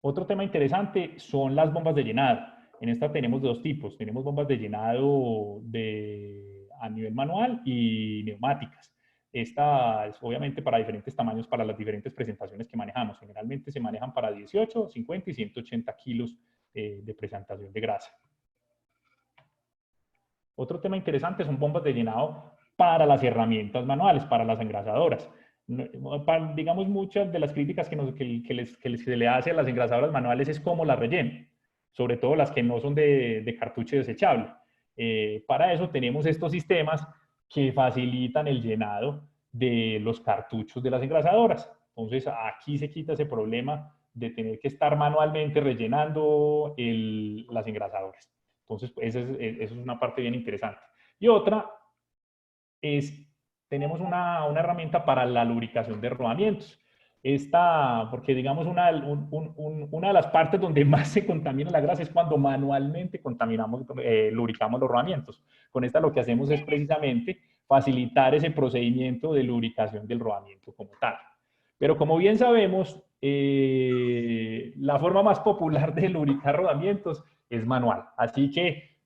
Otro tema interesante son las bombas de llenado. En esta tenemos dos tipos. Tenemos bombas de llenado a nivel manual y neumáticas. Esta es obviamente para diferentes tamaños, para las diferentes presentaciones que manejamos. Generalmente se manejan para 18, 50 y 180 kilos de presentación de grasa. Otro tema interesante son bombas de llenado para las herramientas manuales, para las engrasadoras. Digamos, muchas de las críticas que se le hace a las engrasadoras manuales es cómo las rellenen, sobre todo las que no son de cartucho desechable. Para eso tenemos estos sistemas que facilitan el llenado de los cartuchos de las engrasadoras. Entonces, aquí se quita ese problema de tener que estar manualmente rellenando las engrasadoras. Entonces, eso es una parte bien interesante. Y otra tenemos una herramienta para la lubricación de rodamientos. Porque digamos, una de las partes donde más se contamina la grasa es cuando manualmente lubricamos los rodamientos. Con esta lo que hacemos es precisamente facilitar ese procedimiento de lubricación del rodamiento como tal. Pero como bien sabemos, la forma más popular de lubricar rodamientos es manual. Así que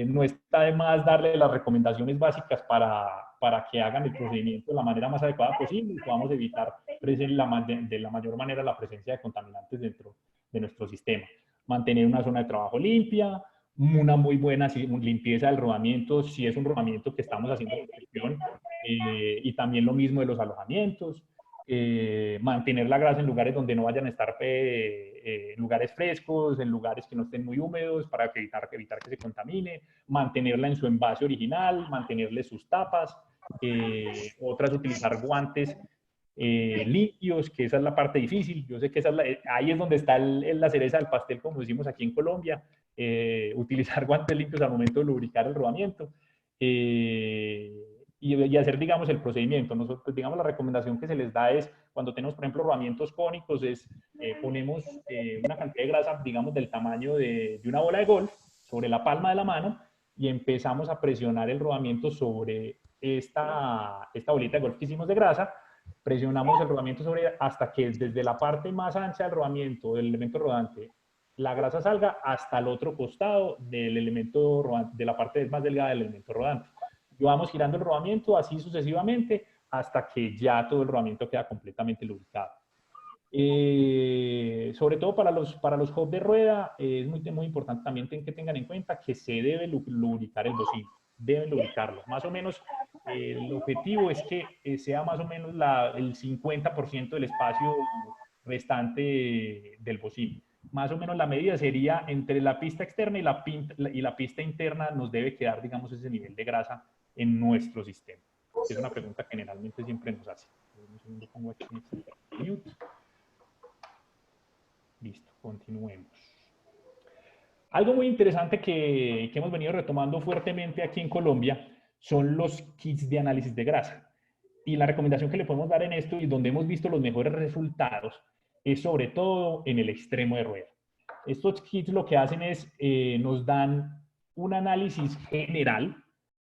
no está de más darle las recomendaciones básicas para que hagan el procedimiento de la manera más adecuada posible y podamos evitar de la mayor manera la presencia de contaminantes dentro de nuestro sistema. Mantener una zona de trabajo limpia, una muy buena limpieza del rodamiento, si es un rodamiento que estamos haciendo protección, y también lo mismo de los alojamientos. Mantener la grasa en lugares donde no vayan a estar en lugares frescos, en lugares que no estén muy húmedos para evitar que se contamine, mantenerla en su envase original, mantenerle sus tapas. Otra es utilizar guantes limpios, que esa es la parte difícil. Yo sé que ahí es donde está la cereza del pastel, como decimos aquí en Colombia, utilizar guantes limpios al momento de lubricar el rodamiento. Y hacer, digamos, el procedimiento. Nosotros, digamos, la recomendación que se les da es, cuando tenemos, por ejemplo, rodamientos cónicos, ponemos una cantidad de grasa, digamos, del tamaño de una bola de golf sobre la palma de la mano y empezamos a presionar el rodamiento sobre esta bolita de golf que hicimos de grasa. Presionamos el rodamiento sobre hasta que desde la parte más ancha del rodamiento, del elemento rodante, la grasa salga hasta el otro costado del elemento rodante, de la parte más delgada del elemento rodante. Y vamos girando el rodamiento así sucesivamente hasta que ya todo el rodamiento queda completamente lubricado. Sobre todo para los hubs de rueda, es muy importante también que tengan en cuenta que se debe lubricar el bocino. Deben lubricarlo. Más o menos, el objetivo es que sea más o menos el 50% del espacio restante del bocino. Más o menos la medida sería entre la pista externa y la pista interna nos debe quedar, digamos, ese nivel de grasa en nuestro sistema. Es una pregunta que generalmente siempre nos hace. Un segundo, pongo aquí mute. Listo, continuemos. Algo muy interesante que hemos venido retomando fuertemente aquí en Colombia son los kits de análisis de grasa. Y la recomendación que le podemos dar en esto y donde hemos visto los mejores resultados es sobre todo en el extremo de rueda. Estos kits lo que hacen es, nos dan un análisis general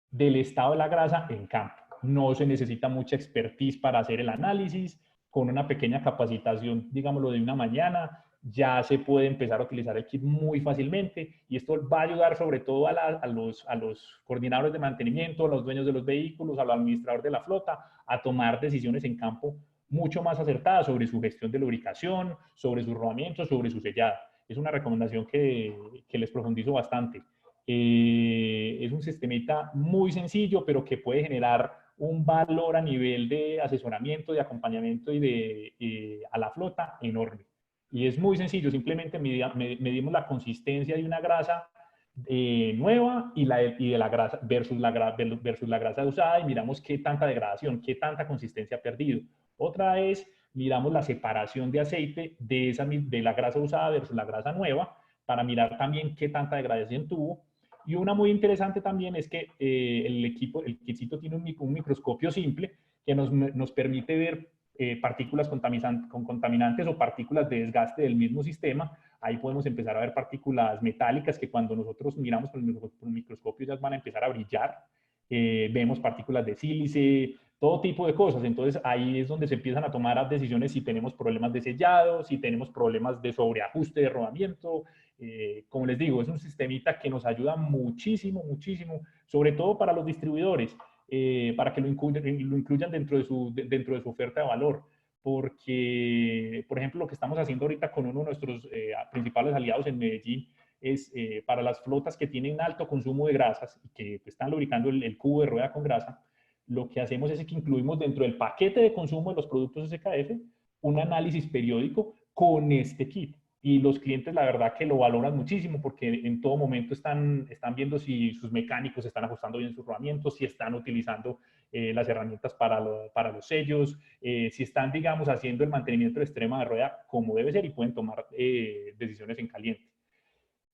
del estado de la grasa en campo. No se necesita mucha expertise para hacer el análisis. Con una pequeña capacitación, digámoslo, de una mañana, ya se puede empezar a utilizar el kit muy fácilmente y esto va a ayudar sobre todo a los coordinadores de mantenimiento, a los dueños de los vehículos, a los administradores de la flota, a tomar decisiones en campo mucho más acertadas sobre su gestión de lubricación, sobre sus rodamientos, sobre su sellada. Es una recomendación que les profundizo bastante. Es un sistemita muy sencillo, pero que puede generar un valor a nivel de asesoramiento, de acompañamiento y a la flota enorme. Y es muy sencillo, simplemente medimos la consistencia de una grasa nueva y de la grasa versus la grasa usada y miramos qué tanta degradación, qué tanta consistencia ha perdido. Otra es, miramos la separación de aceite de la grasa usada versus la grasa nueva para mirar también qué tanta degradación tuvo. Y una muy interesante también es que el kitcito tiene un microscopio simple que nos permite ver partículas contaminantes o partículas de desgaste del mismo sistema. Ahí podemos empezar a ver partículas metálicas que cuando nosotros miramos con el microscopio ya van a empezar a brillar. Vemos partículas de sílice, todo tipo de cosas. Entonces ahí es donde se empiezan a tomar decisiones si tenemos problemas de sellado, si tenemos problemas de sobreajuste de rodamiento. Como les digo, es un sistemita que nos ayuda muchísimo, muchísimo, sobre todo para los distribuidores, para que lo incluyan dentro de su oferta de valor. Porque, por ejemplo, lo que estamos haciendo ahorita con uno de nuestros principales aliados en Medellín es para las flotas que tienen alto consumo de grasas y que están lubricando el cubo de rueda con grasa, lo que hacemos es que incluimos dentro del paquete de consumo de los productos SKF un análisis periódico con este kit. Y los clientes la verdad que lo valoran muchísimo porque en todo momento están viendo si sus mecánicos están ajustando bien sus rodamientos, si están utilizando las herramientas para los sellos, si están, digamos, haciendo el mantenimiento del extrema de rueda como debe ser y pueden tomar decisiones en caliente.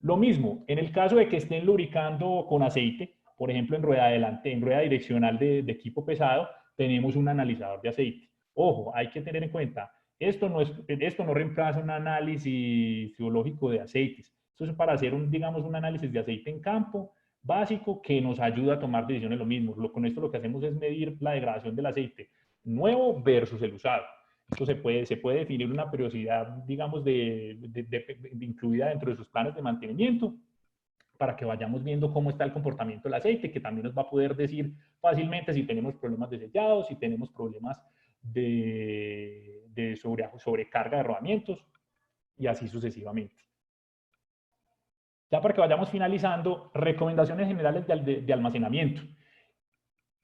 Lo mismo, en el caso de que estén lubricando con aceite, por ejemplo, en rueda adelante, en rueda direccional de equipo pesado, tenemos un analizador de aceite. Ojo, hay que tener en cuenta, esto no reemplaza un análisis geológico de aceites. Esto es para hacer digamos, un análisis de aceite en campo básico que nos ayuda a tomar decisiones lo mismo. Con esto lo que hacemos es medir la degradación del aceite nuevo versus el usado. Esto se puede definir una periodicidad, digamos, incluida dentro de sus planes de mantenimiento para que vayamos viendo cómo está el comportamiento del aceite, que también nos va a poder decir fácilmente si tenemos problemas de sellado, si tenemos problemas de sobrecarga de rodamientos y así sucesivamente. Ya para que vayamos finalizando, recomendaciones generales de almacenamiento.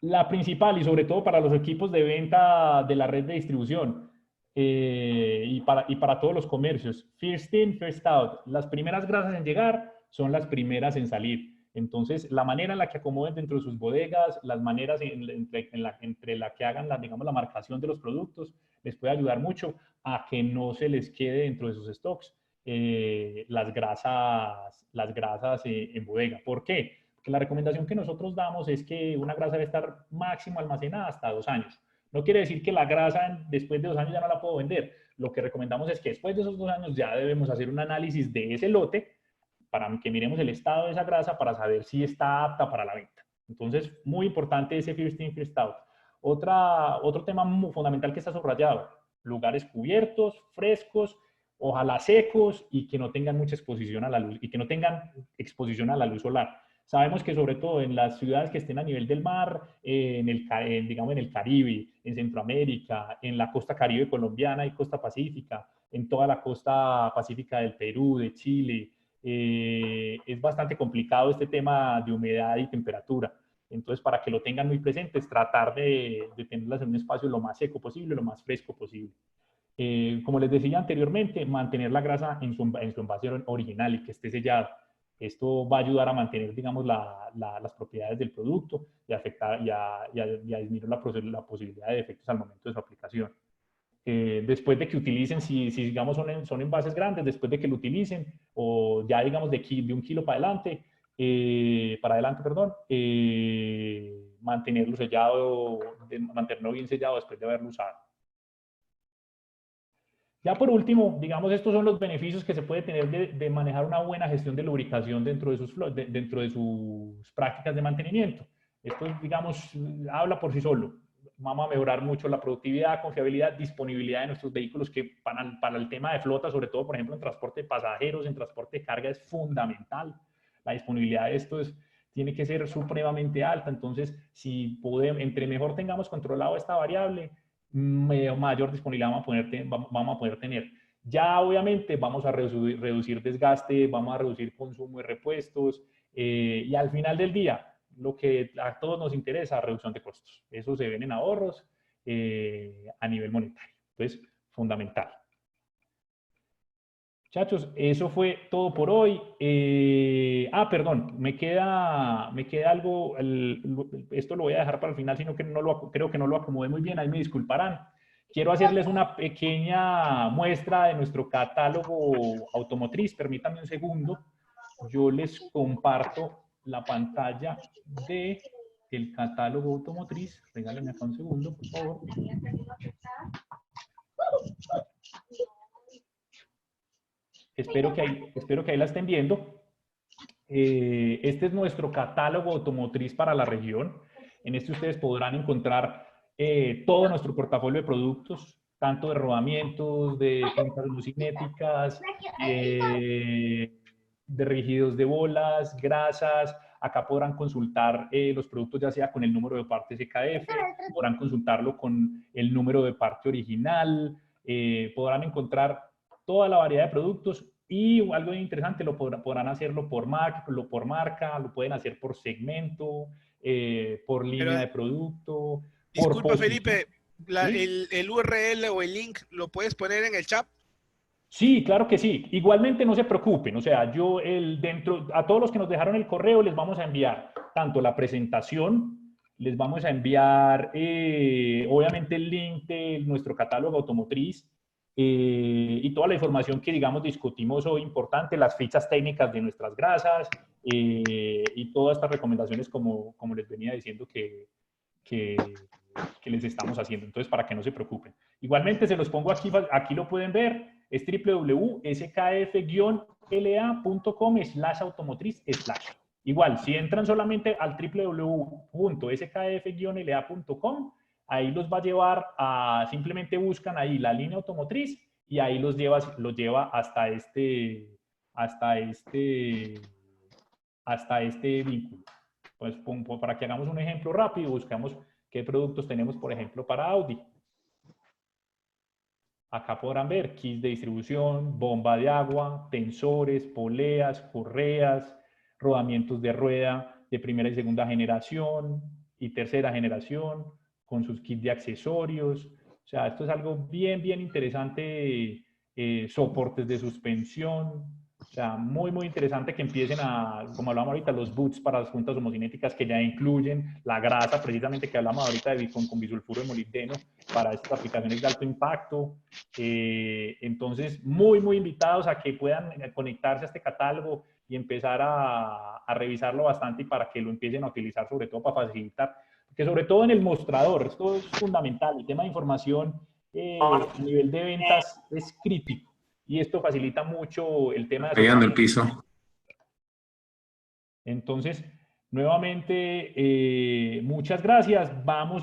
La principal, y sobre todo para los equipos de venta de la red de distribución y para todos los comercios, first in, first out. Las primeras grasas en llegar son las primeras en salir. Entonces, la manera en la que acomoden dentro de sus bodegas, las maneras entre la que hagan digamos, la marcación de los productos, les puede ayudar mucho a que no se les quede dentro de sus stocks las grasas en bodega. ¿Por qué? Porque la recomendación que nosotros damos es que una grasa debe estar máximo almacenada hasta 2 años. No quiere decir que la grasa después de 2 años ya no la puedo vender. Lo que recomendamos es que después de esos 2 años ya debemos hacer un análisis de ese lote para que miremos el estado de esa grasa para saber si está apta para la venta. Entonces, muy importante ese first in, first out. Otro tema muy fundamental que está subrayado, lugares cubiertos, frescos, ojalá secos y que no tengan mucha exposición a la luz y que no tengan exposición a la luz solar. Sabemos que sobre todo en las ciudades que estén a nivel del mar, digamos en el Caribe, en Centroamérica, en la costa caribe colombiana y costa pacífica, en toda la costa pacífica del Perú, de Chile, es bastante complicado este tema de humedad y temperatura. Entonces, para que lo tengan muy presentes, tratar de tenerlas en un espacio lo más seco posible, lo más fresco posible. Como les decía anteriormente, mantener la grasa en su envase original y que esté sellado. Esto va a ayudar a mantener, digamos, las propiedades del producto y a disminuir la posibilidad de defectos al momento de su aplicación. Después de que utilicen, si digamos son envases grandes, después de que lo utilicen, o ya digamos de 1 kilo para adelante, perdón, mantenerlo mantenerlo bien sellado después de haberlo usado. Ya por último, digamos, estos son los beneficios que se puede tener de manejar una buena gestión de lubricación dentro de sus prácticas de mantenimiento. Esto, digamos, habla por sí solo. Vamos a mejorar mucho la productividad, confiabilidad, disponibilidad de nuestros vehículos, que para el tema de flota, sobre todo, por ejemplo, en transporte de pasajeros, en transporte de carga, es fundamental. La disponibilidad de esto tiene que ser supremamente alta. Entonces, entre mejor tengamos controlado esta variable, mayor disponibilidad vamos a poder tener. Ya obviamente vamos a reducir desgaste, vamos a reducir consumo de repuestos y al final del día, lo que a todos nos interesa, reducción de costos. Eso se ven en ahorros a nivel monetario. Entonces, fundamental. Muchachos, eso fue todo por hoy. Perdón, me queda algo, esto lo voy a dejar para el final, sino que creo que no lo acomodé muy bien, ahí me disculparán. Quiero hacerles una pequeña muestra de nuestro catálogo automotriz. Permítanme un segundo. Yo les comparto la pantalla del catálogo automotriz. Regálenme acá un segundo, por favor. Espero que ahí la estén viendo. Este es nuestro catálogo automotriz para la región. En este ustedes podrán encontrar todo nuestro portafolio de productos, tanto de rodamientos, de cintas cinéticas, de rígidos de bolas, grasas. Acá podrán consultar los productos ya sea con el número de partes EKF, podrán consultarlo con el número de parte original, podrán encontrar toda la variedad de productos y algo interesante, podrán hacerlo por marca, lo pueden hacer por segmento, por línea de producto. Disculpa, Felipe, ¿Sí? el URL o el link lo puedes poner en el chat. Sí, claro que sí. Igualmente no se preocupen, o sea, a todos los que nos dejaron el correo les vamos a enviar tanto la presentación, les vamos a enviar obviamente el link de nuestro catálogo automotriz y toda la información que digamos discutimos hoy importante, las fichas técnicas de nuestras grasas y todas estas recomendaciones como les venía diciendo que les estamos haciendo. Entonces, para que no se preocupen. Igualmente, se los pongo aquí lo pueden ver, es www.skf-la.com/automotriz/. Igual, si entran solamente al www.skf-la.com, ahí los va a llevar simplemente buscan ahí la línea automotriz y ahí los lleva hasta este vínculo. Pues para que hagamos un ejemplo rápido, buscamos qué productos tenemos, por ejemplo, para Audi. Acá podrán ver kits de distribución, bomba de agua, tensores, poleas, correas, rodamientos de rueda de primera y segunda generación y tercera generación, con sus kits de accesorios. O sea, esto es algo bien, bien interesante, soportes de suspensión. O sea, muy, muy interesante que empiecen como hablamos ahorita, los boots para las juntas homocinéticas que ya incluyen la grasa, precisamente que hablamos ahorita con bisulfuro de molibdeno para estas aplicaciones de alto impacto. Entonces, muy, muy invitados a que puedan conectarse a este catálogo y empezar a revisarlo bastante y para que lo empiecen a utilizar, sobre todo para facilitar, porque sobre todo en el mostrador, esto es fundamental, el tema de información a nivel de ventas es crítico. Y esto facilita mucho el tema de... Pegando el piso. Entonces, nuevamente, muchas gracias. Vamos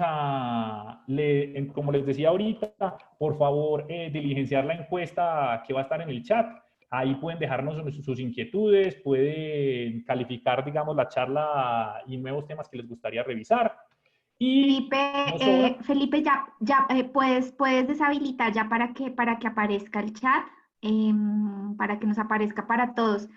como les decía ahorita, por favor, diligenciar la encuesta que va a estar en el chat. Ahí pueden dejarnos sus inquietudes, pueden calificar, digamos, la charla y nuevos temas que les gustaría revisar. Y Felipe, ya puedes deshabilitar ya para que aparezca el chat. Para que nos aparezca para todos.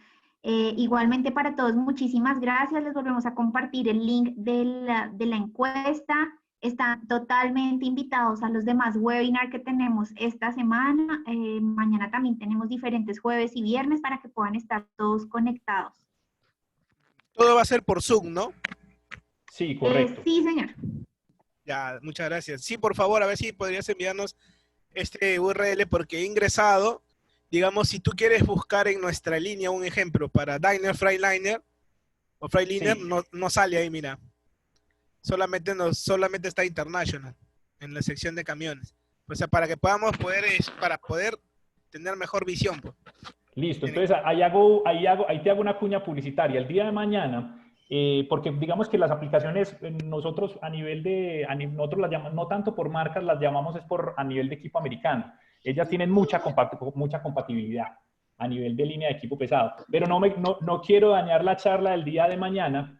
Igualmente para todos, muchísimas gracias. Les volvemos a compartir el link de la encuesta. Están totalmente invitados a los demás webinars que tenemos esta semana. Mañana también tenemos diferentes jueves y viernes para que puedan estar todos conectados. Todo va a ser por Zoom, ¿no? Sí, correcto. Sí, señor. Ya, muchas gracias. Sí, por favor, a ver si podrías enviarnos este URL porque he ingresado. Digamos, si tú quieres buscar en nuestra línea un ejemplo para Daimler Freightliner o Freightliner, sí, no sale ahí, mira. Solamente está International en la sección de camiones. O sea, para que podamos para poder tener mejor visión. Pues. Listo, entonces ahí te hago una cuña publicitaria. El día de mañana, porque digamos que las aplicaciones, nosotros nosotros las llamamos, no tanto por marcas, las llamamos es a nivel de equipo americano. Ellas tienen mucha compatibilidad a nivel de línea de equipo pesado. Pero no quiero dañar la charla del día de mañana,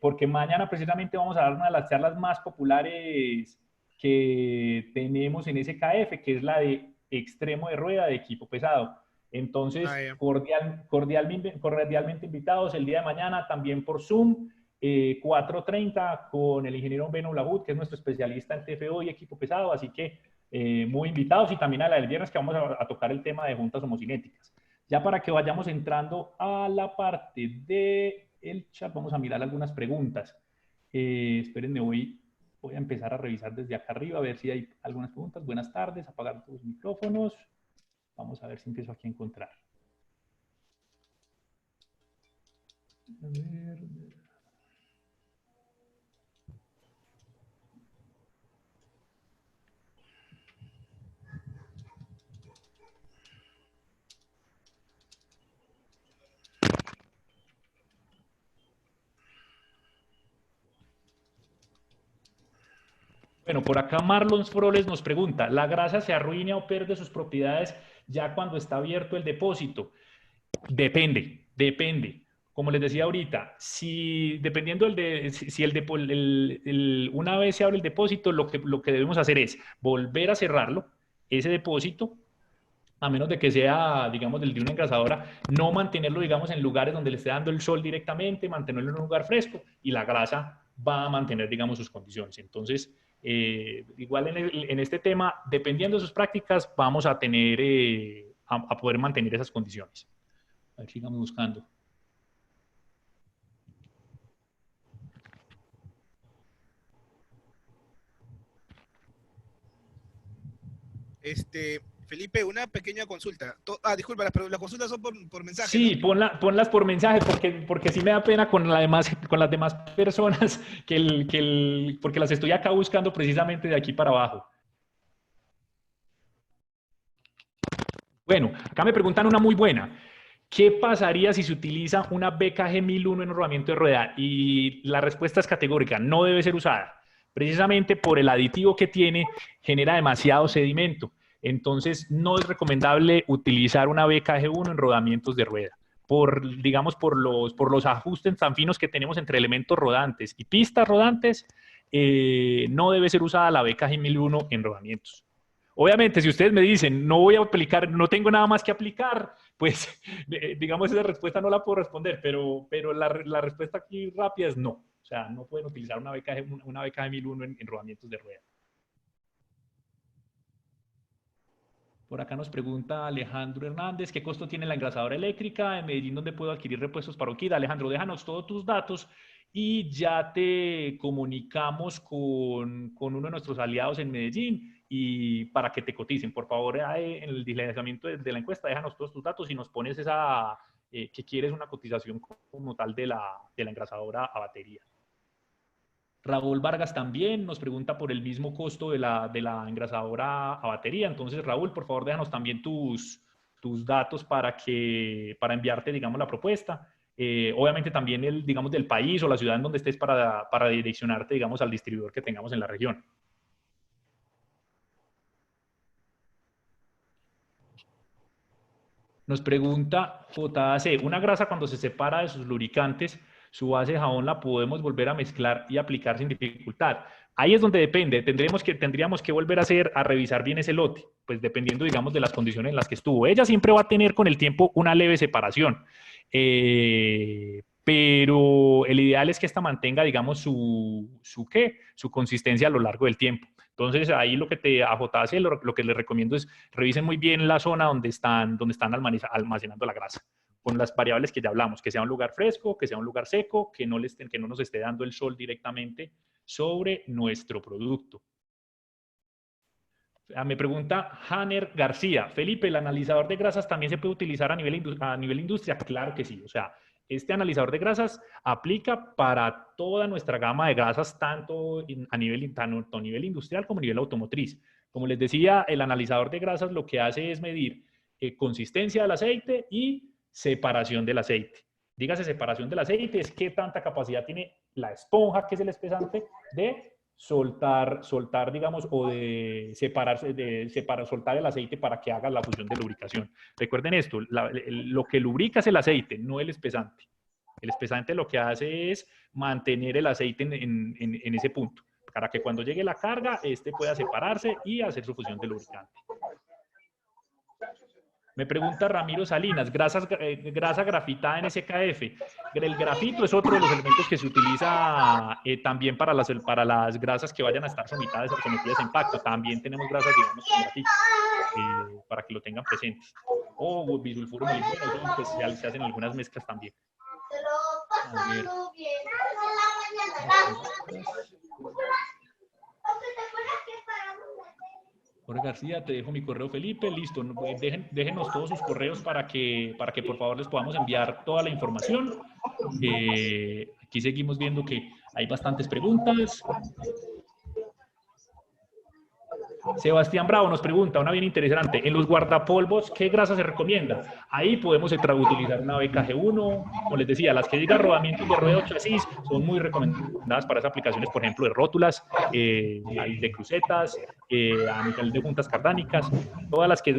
porque mañana precisamente vamos a dar una de las charlas más populares que tenemos en SKF, que es la de extremo de rueda de equipo pesado. Entonces, cordialmente invitados el día de mañana, también por Zoom, 4:30 con el ingeniero Beno Lagut, que es nuestro especialista en TFO y equipo pesado. Así que muy invitados, y también a la del viernes, que vamos a tocar el tema de juntas homocinéticas. Ya para que vayamos entrando a la parte del chat, vamos a mirar algunas preguntas. Espérenme, voy a empezar a revisar desde acá arriba, a ver si hay algunas preguntas. Buenas tardes, apagar todos los micrófonos. Vamos a ver si empiezo aquí a encontrar. A ver. Bueno, por acá Marlon Froles nos pregunta, ¿la grasa se arruina o pierde sus propiedades ya cuando está abierto el depósito? Depende. Como les decía ahorita, dependiendo una vez se abre el depósito, lo que debemos hacer es volver a cerrarlo, ese depósito, a menos de que sea, digamos, de una engrasadora, no mantenerlo, digamos, en lugares donde le esté dando el sol directamente, mantenerlo en un lugar fresco, y la grasa va a mantener, digamos, sus condiciones. Entonces, igual en este tema, dependiendo de sus prácticas, vamos a tener, a poder mantener esas condiciones. A ver, sigamos buscando. Felipe, una pequeña consulta. Disculpa, las consultas son por mensaje, Sí, ¿no? ponlas por mensaje, porque sí me da pena con las demás personas, porque las estoy acá buscando precisamente de aquí para abajo. Bueno, acá me preguntan una muy buena. ¿Qué pasaría si se utiliza una BKG 1001 en rodamiento de rueda? Y la respuesta es categórica, no debe ser usada. Precisamente por el aditivo que tiene, genera demasiado sedimento. Entonces, no es recomendable utilizar una BKG1 en rodamientos de rueda. Digamos, por los ajustes tan finos que tenemos entre elementos rodantes y pistas rodantes, no debe ser usada la BKG 1001 en rodamientos. Obviamente, si ustedes me dicen, no voy a aplicar, no tengo nada más que aplicar, pues, digamos, esa respuesta no la puedo responder, pero la respuesta aquí rápida es no. O sea, no pueden utilizar una BKG 1001 en rodamientos de rueda. Por acá nos pregunta Alejandro Hernández, ¿qué costo tiene la engrasadora eléctrica? En Medellín, ¿dónde puedo adquirir repuestos para Orquídea? Alejandro, déjanos todos tus datos y ya te comunicamos con uno de nuestros aliados en Medellín y para que te coticen. Por favor, en el deslizamiento de la encuesta, déjanos todos tus datos y nos pones que quieres una cotización como tal de la engrasadora a batería. Raúl Vargas también nos pregunta por el mismo costo de la engrasadora a batería. Entonces, Raúl, por favor, déjanos también tus datos para enviarte, digamos, la propuesta. Obviamente también digamos, del país o la ciudad en donde estés para direccionarte, digamos, al distribuidor que tengamos en la región. Nos pregunta JAC, una grasa cuando se separa de sus lubricantes, su base de jabón la podemos volver a mezclar y aplicar sin dificultad. Ahí es donde depende, tendríamos que volver a revisar bien ese lote, pues dependiendo, digamos, de las condiciones en las que estuvo. Ella siempre va a tener con el tiempo una leve separación, pero el ideal es que esta mantenga, digamos, su consistencia a lo largo del tiempo. Entonces, ahí a JAC lo que les recomiendo es revisen muy bien la zona donde están almacenando la grasa, con las variables que ya hablamos, que sea un lugar fresco, que sea un lugar seco, que no nos esté dando el sol directamente sobre nuestro producto. Me pregunta Hanner García, Felipe, ¿el analizador de grasas también se puede utilizar a nivel industria? Claro que sí, o sea, este analizador de grasas aplica para toda nuestra gama de grasas, tanto a nivel industrial como a nivel automotriz. Como les decía, el analizador de grasas lo que hace es medir consistencia del aceite y separación del aceite. Dígase separación del aceite, es qué tanta capacidad tiene la esponja, que es el espesante, de soltar, digamos, o de soltar el aceite para que haga la función de lubricación. Recuerden esto, lo que lubrica es el aceite, no el espesante. El espesante lo que hace es mantener el aceite en ese punto, para que cuando llegue la carga, pueda separarse y hacer su función de lubricante. Me pregunta Ramiro Salinas, grasa grafitada en SKF. El grafito es otro de los elementos que se utiliza también para las grasas que vayan a estar sometidas a impacto. También tenemos grasas, digamos, con grafito, para que lo tengan presentes. O bisulfuro molibdeno, pues se hacen algunas mezclas también. A ver. Jorge García, te dejo mi correo, Felipe. Listo, déjenos todos sus correos para que por favor les podamos enviar toda la información. Aquí seguimos viendo que hay bastantes preguntas. Sebastián Bravo nos pregunta, una bien interesante, en los guardapolvos, ¿qué grasa se recomienda? Ahí podemos utilizar una BKG1, como les decía, las que digan rodamientos de rueda o chasis son muy recomendadas para esas aplicaciones, por ejemplo, de rótulas, de crucetas, a nivel de juntas cardánicas, todas las que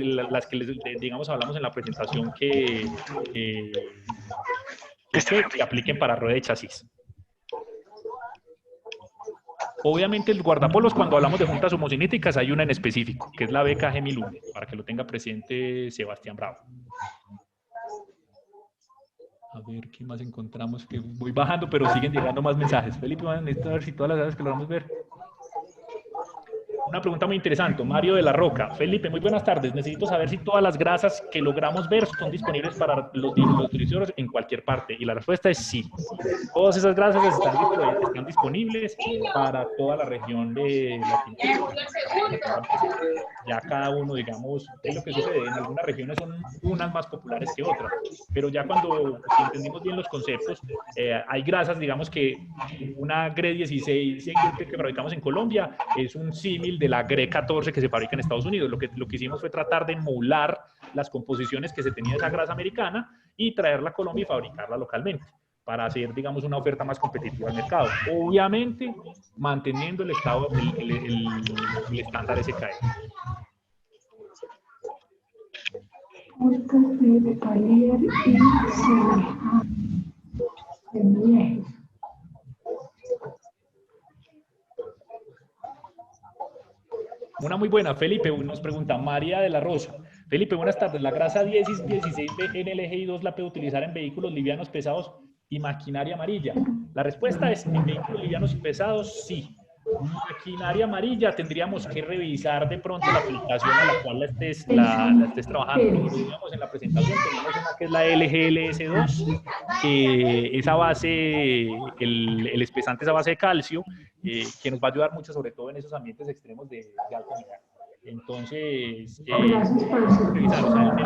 digamos, hablamos en la presentación que apliquen para rueda de chasis. Obviamente el guardapolvos, cuando hablamos de juntas homocinéticas, hay una en específico, que es la BKG 1001, para que lo tenga presente Sebastián Bravo. A ver, ¿qué más encontramos? Que voy bajando, pero siguen llegando más mensajes. Felipe, necesito ver si todas las veces que lo vamos a ver. Una pregunta muy interesante, Mario de la Roca. Felipe, muy buenas tardes. Necesito saber si todas las grasas que logramos ver son disponibles para los nutriciones en cualquier parte. Y la respuesta es sí. Todas esas grasas están disponibles para toda la región de Latinoamérica. Ya cada uno, digamos, es lo que sucede. En algunas regiones son unas más populares que otras. Pero ya cuando entendimos bien los conceptos, hay grasas, digamos que una GRE 16 que fabricamos en Colombia es un símil de la GRE 14 que se fabrica en Estados Unidos. Lo que hicimos fue tratar de emular las composiciones que se tenía de esa grasa americana y traerla a Colombia y fabricarla localmente para hacer, digamos, una oferta más competitiva al mercado. Obviamente, manteniendo el estándar SKF. Una muy buena, Felipe, nos pregunta María de la Rosa. Felipe, buenas tardes. ¿La grasa 16B en LGI2 la puede utilizar en vehículos livianos, pesados y maquinaria amarilla? La respuesta es, en vehículos livianos y pesados, sí. Maquinaria amarilla, tendríamos que revisar de pronto la aplicación a la cual la estés trabajando. Como digamos en la presentación, tenemos una que es la LGLS2, que esa base, el espesante, esa base de calcio, que nos va a ayudar mucho, sobre todo en esos ambientes extremos de alta humedad. Entonces, revisar, o sea,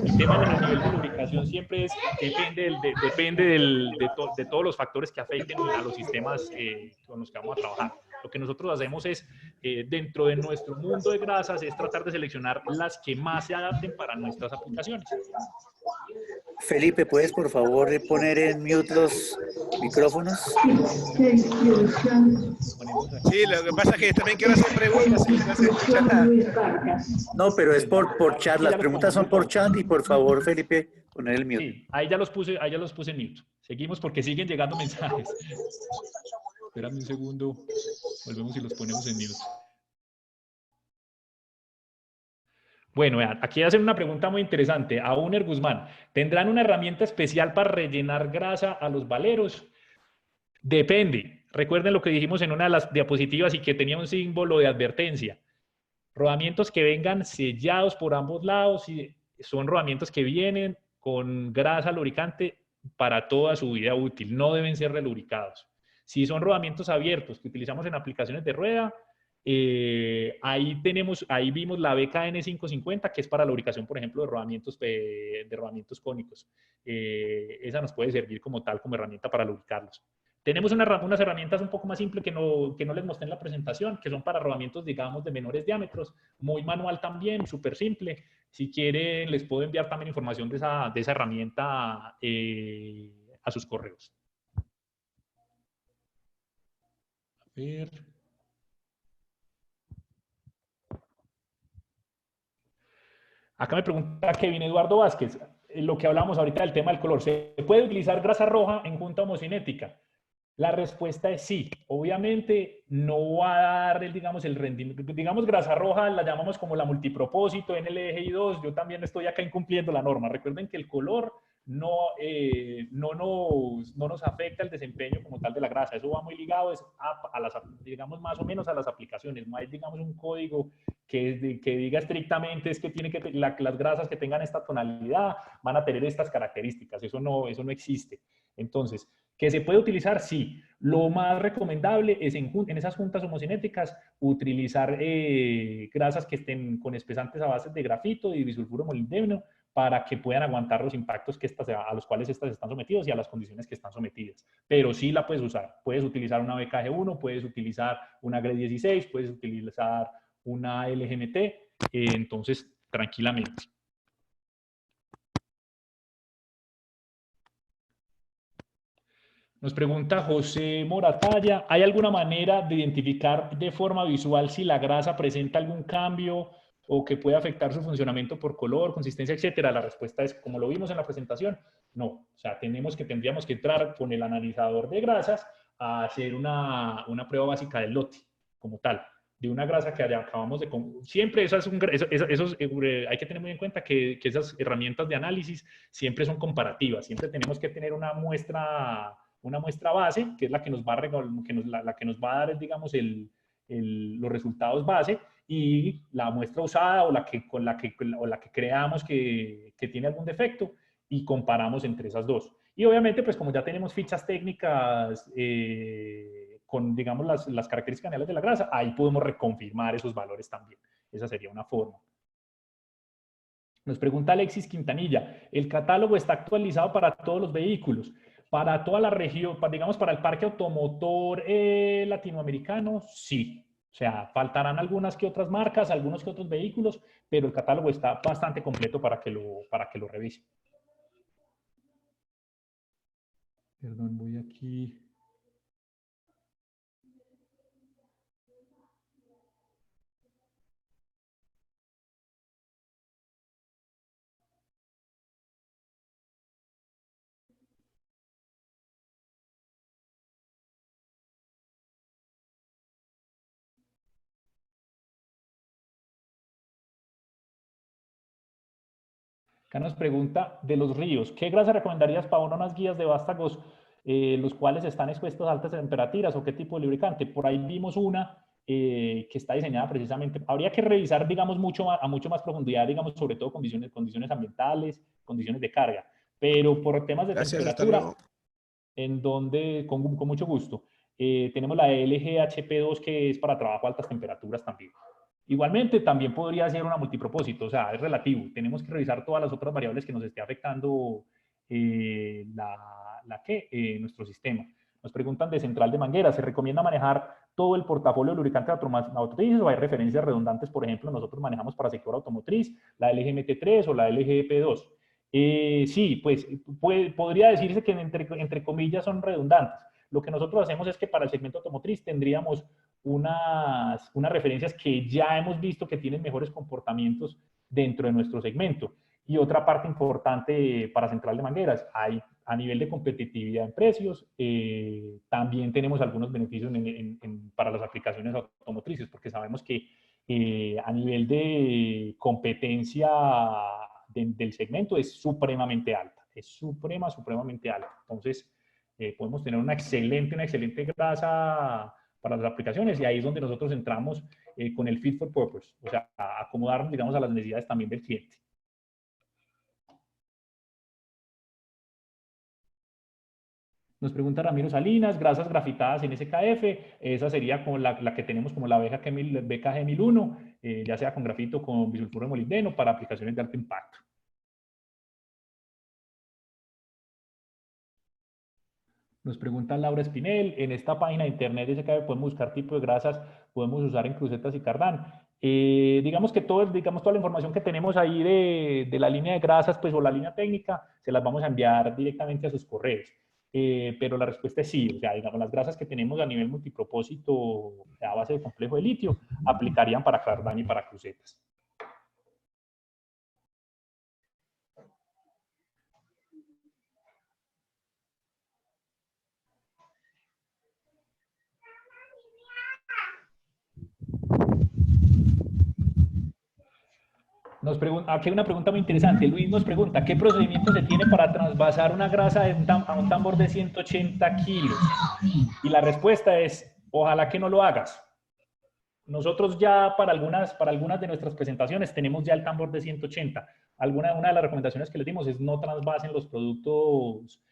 el tema a nivel de lubricación siempre depende de todos los factores que afecten a los sistemas con los que vamos a trabajar. Lo que nosotros hacemos es, dentro de nuestro mundo de grasas, es tratar de seleccionar las que más se adapten para nuestras aplicaciones. Felipe, ¿puedes por favor poner en mute los micrófonos? Sí, lo que pasa es que también quiero hacer preguntas y no se escucha nada. No, pero es por chat, las preguntas son por chat y por favor, Felipe, poner el mute. Sí, ahí ya los puse en mute. Seguimos porque siguen llegando mensajes. Espérame un segundo, volvemos y los ponemos en mute. Bueno, aquí hacen una pregunta muy interesante. A Uner Guzmán, ¿tendrán una herramienta especial para rellenar grasa a los valeros? Depende. Recuerden lo que dijimos en una de las diapositivas y que tenía un símbolo de advertencia. Rodamientos que vengan sellados por ambos lados y son rodamientos que vienen con grasa lubricante para toda su vida útil. No deben ser relubricados. Si son rodamientos abiertos que utilizamos en aplicaciones de rueda, ahí vimos la BKN 550, que es para la lubricación, por ejemplo, de rodamientos cónicos. Esa nos puede servir como herramienta para lubricarlos. Tenemos unas herramientas un poco más simples que no les mostré en la presentación, que son para rodamientos, digamos, de menores diámetros, muy manual también, súper simple. Si quieren, les puedo enviar también información de esa herramienta a sus correos. A ver. Acá me pregunta Kevin Eduardo Vázquez, lo que hablamos ahorita del tema del color. ¿Se puede utilizar grasa roja en junta homocinética? La respuesta es sí. Obviamente no va a dar, digamos, el rendimiento. Digamos, grasa roja la llamamos como la multipropósito, NLGI2. Yo también estoy acá incumpliendo la norma. Recuerden que el color no nos afecta el desempeño como tal de la grasa. Eso va muy ligado a las, digamos, más o menos a las aplicaciones. No hay, digamos, un código que diga estrictamente es que tiene que las grasas que tengan esta tonalidad van a tener estas características. Eso no existe. Entonces, ¿que se puede utilizar? Sí. Lo más recomendable es en esas juntas homocinéticas utilizar grasas que estén con espesantes a base de grafito y disulfuro molibdeno para que puedan aguantar los impactos a los cuales estas están sometidos y a las condiciones que están sometidas. Pero sí la puedes usar. Puedes utilizar una BKG1, puedes utilizar una GRE16, puedes utilizar una LGMT, entonces tranquilamente. Nos pregunta José Moratalla, ¿hay alguna manera de identificar de forma visual si la grasa presenta algún cambio o que puede afectar su funcionamiento por color, consistencia, etcétera? La respuesta es, como lo vimos en la presentación, no. O sea, tendríamos que entrar con el analizador de grasas a hacer una prueba básica del lote, como tal, de una grasa que acabamos de... Siempre hay que tener muy en cuenta que esas herramientas de análisis siempre son comparativas, siempre tenemos que tener una muestra base, que es la que nos va a, la que nos va a dar, digamos, los resultados base, y la muestra usada o la que creamos que tiene algún defecto, y comparamos entre esas dos. Y obviamente, pues como ya tenemos fichas técnicas con, digamos, las características generales de la grasa, ahí podemos reconfirmar esos valores también. Esa sería una forma. Nos pregunta Alexis Quintanilla, ¿el catálogo está actualizado para todos los vehículos? Para toda la región, digamos, para el parque automotor latinoamericano, sí. O sea, faltarán algunas que otras marcas, algunos que otros vehículos, pero el catálogo está bastante completo para que lo revise. Perdón, voy aquí. Acá nos pregunta de los ríos, ¿qué grasa recomendarías para unas guías de vástagos, los cuales están expuestos a altas temperaturas, o qué tipo de lubricante? Por ahí vimos una que está diseñada precisamente, habría que revisar, digamos, a mucho más profundidad, digamos, sobre todo condiciones ambientales, condiciones de carga, pero por temas de Gracias, hasta temperatura, luego. en donde, con mucho gusto, tenemos la LGHP2, que es para trabajo a altas temperaturas también. Igualmente, también podría ser una multipropósito, o sea, es relativo. Tenemos que revisar todas las otras variables que nos esté afectando nuestro sistema. Nos preguntan de central de manguera, ¿se recomienda manejar todo el portafolio de lubricantes automotrices o hay referencias redundantes? Por ejemplo, nosotros manejamos para sector automotriz la LGMT3 o la LGP2. Sí, pues podría decirse que entre comillas son redundantes. Lo que nosotros hacemos es que para el segmento automotriz tendríamos unas referencias que ya hemos visto que tienen mejores comportamientos dentro de nuestro segmento. Y otra parte importante para central de mangueras, hay a nivel de competitividad en precios, también tenemos algunos beneficios para las aplicaciones automotrices, porque sabemos que a nivel de competencia del segmento es supremamente alta, es supremamente alta. Entonces, podemos tener una excelente grasa para las aplicaciones, y ahí es donde nosotros entramos con el fit for purpose, o sea, a acomodarnos, digamos, a las necesidades también del cliente. Nos pregunta Ramiro Salinas, grasas grafitadas en SKF, esa sería como la que tenemos como la BKG1001, ya sea con grafito o con bisulfuro de molibdeno para aplicaciones de alto impacto. Nos pregunta Laura Espinel, en esta página de internet de SKF podemos buscar tipo de grasas, podemos usar en crucetas y cardán. Digamos que toda la información que tenemos ahí de la línea de grasas, pues, o la línea técnica, se las vamos a enviar directamente a sus correos. Pero la respuesta es sí, o sea, digamos, las grasas que tenemos a nivel multipropósito a base de complejo de litio aplicarían para cardán y para crucetas. Aquí hay una pregunta muy interesante. Luis nos pregunta, ¿qué procedimiento se tiene para trasvasar una grasa a un tambor de 180 kilos? Y la respuesta es, ojalá que no lo hagas. Nosotros ya para algunas de nuestras presentaciones tenemos ya el tambor de 180. Una de las recomendaciones que les dimos es no trasvasen los productos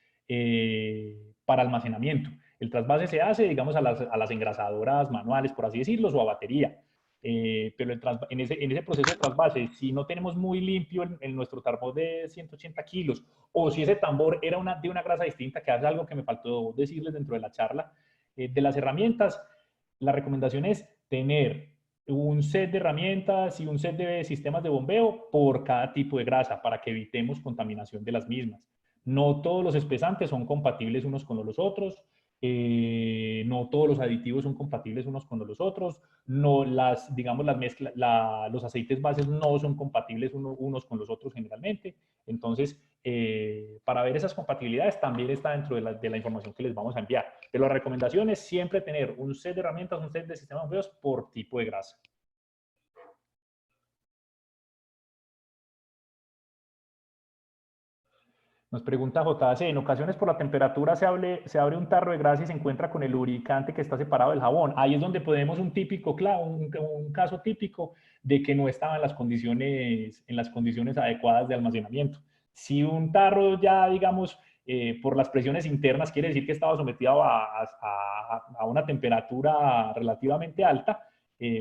para almacenamiento. El trasvase se hace, digamos, a las engrasadoras manuales, por así decirlo, o a batería. Pero en ese proceso de trasvase, si no tenemos muy limpio en nuestro tambor de 180 kilos, o si ese tambor era de una grasa distinta, que es algo que me faltó decirles dentro de la charla, de las herramientas, la recomendación es tener un set de herramientas y un set de sistemas de bombeo por cada tipo de grasa para que evitemos contaminación de las mismas. No todos los espesantes son compatibles unos con los otros, no todos los aditivos son compatibles unos con los otros, no digamos, los aceites bases no son compatibles unos con los otros generalmente. Entonces, para ver esas compatibilidades también está dentro de la información que les vamos a enviar. Pero la recomendación es siempre tener un set de herramientas, un set de sistemas bombeos por tipo de grasa. Nos pregunta JC, en ocasiones por la temperatura se abre un tarro de grasa y se encuentra con el lubricante que está separado del jabón. Ahí es donde podemos un caso típico de que no estaba en las condiciones adecuadas de almacenamiento. Si un tarro ya, digamos, por las presiones internas, quiere decir que estaba sometido a una temperatura relativamente alta,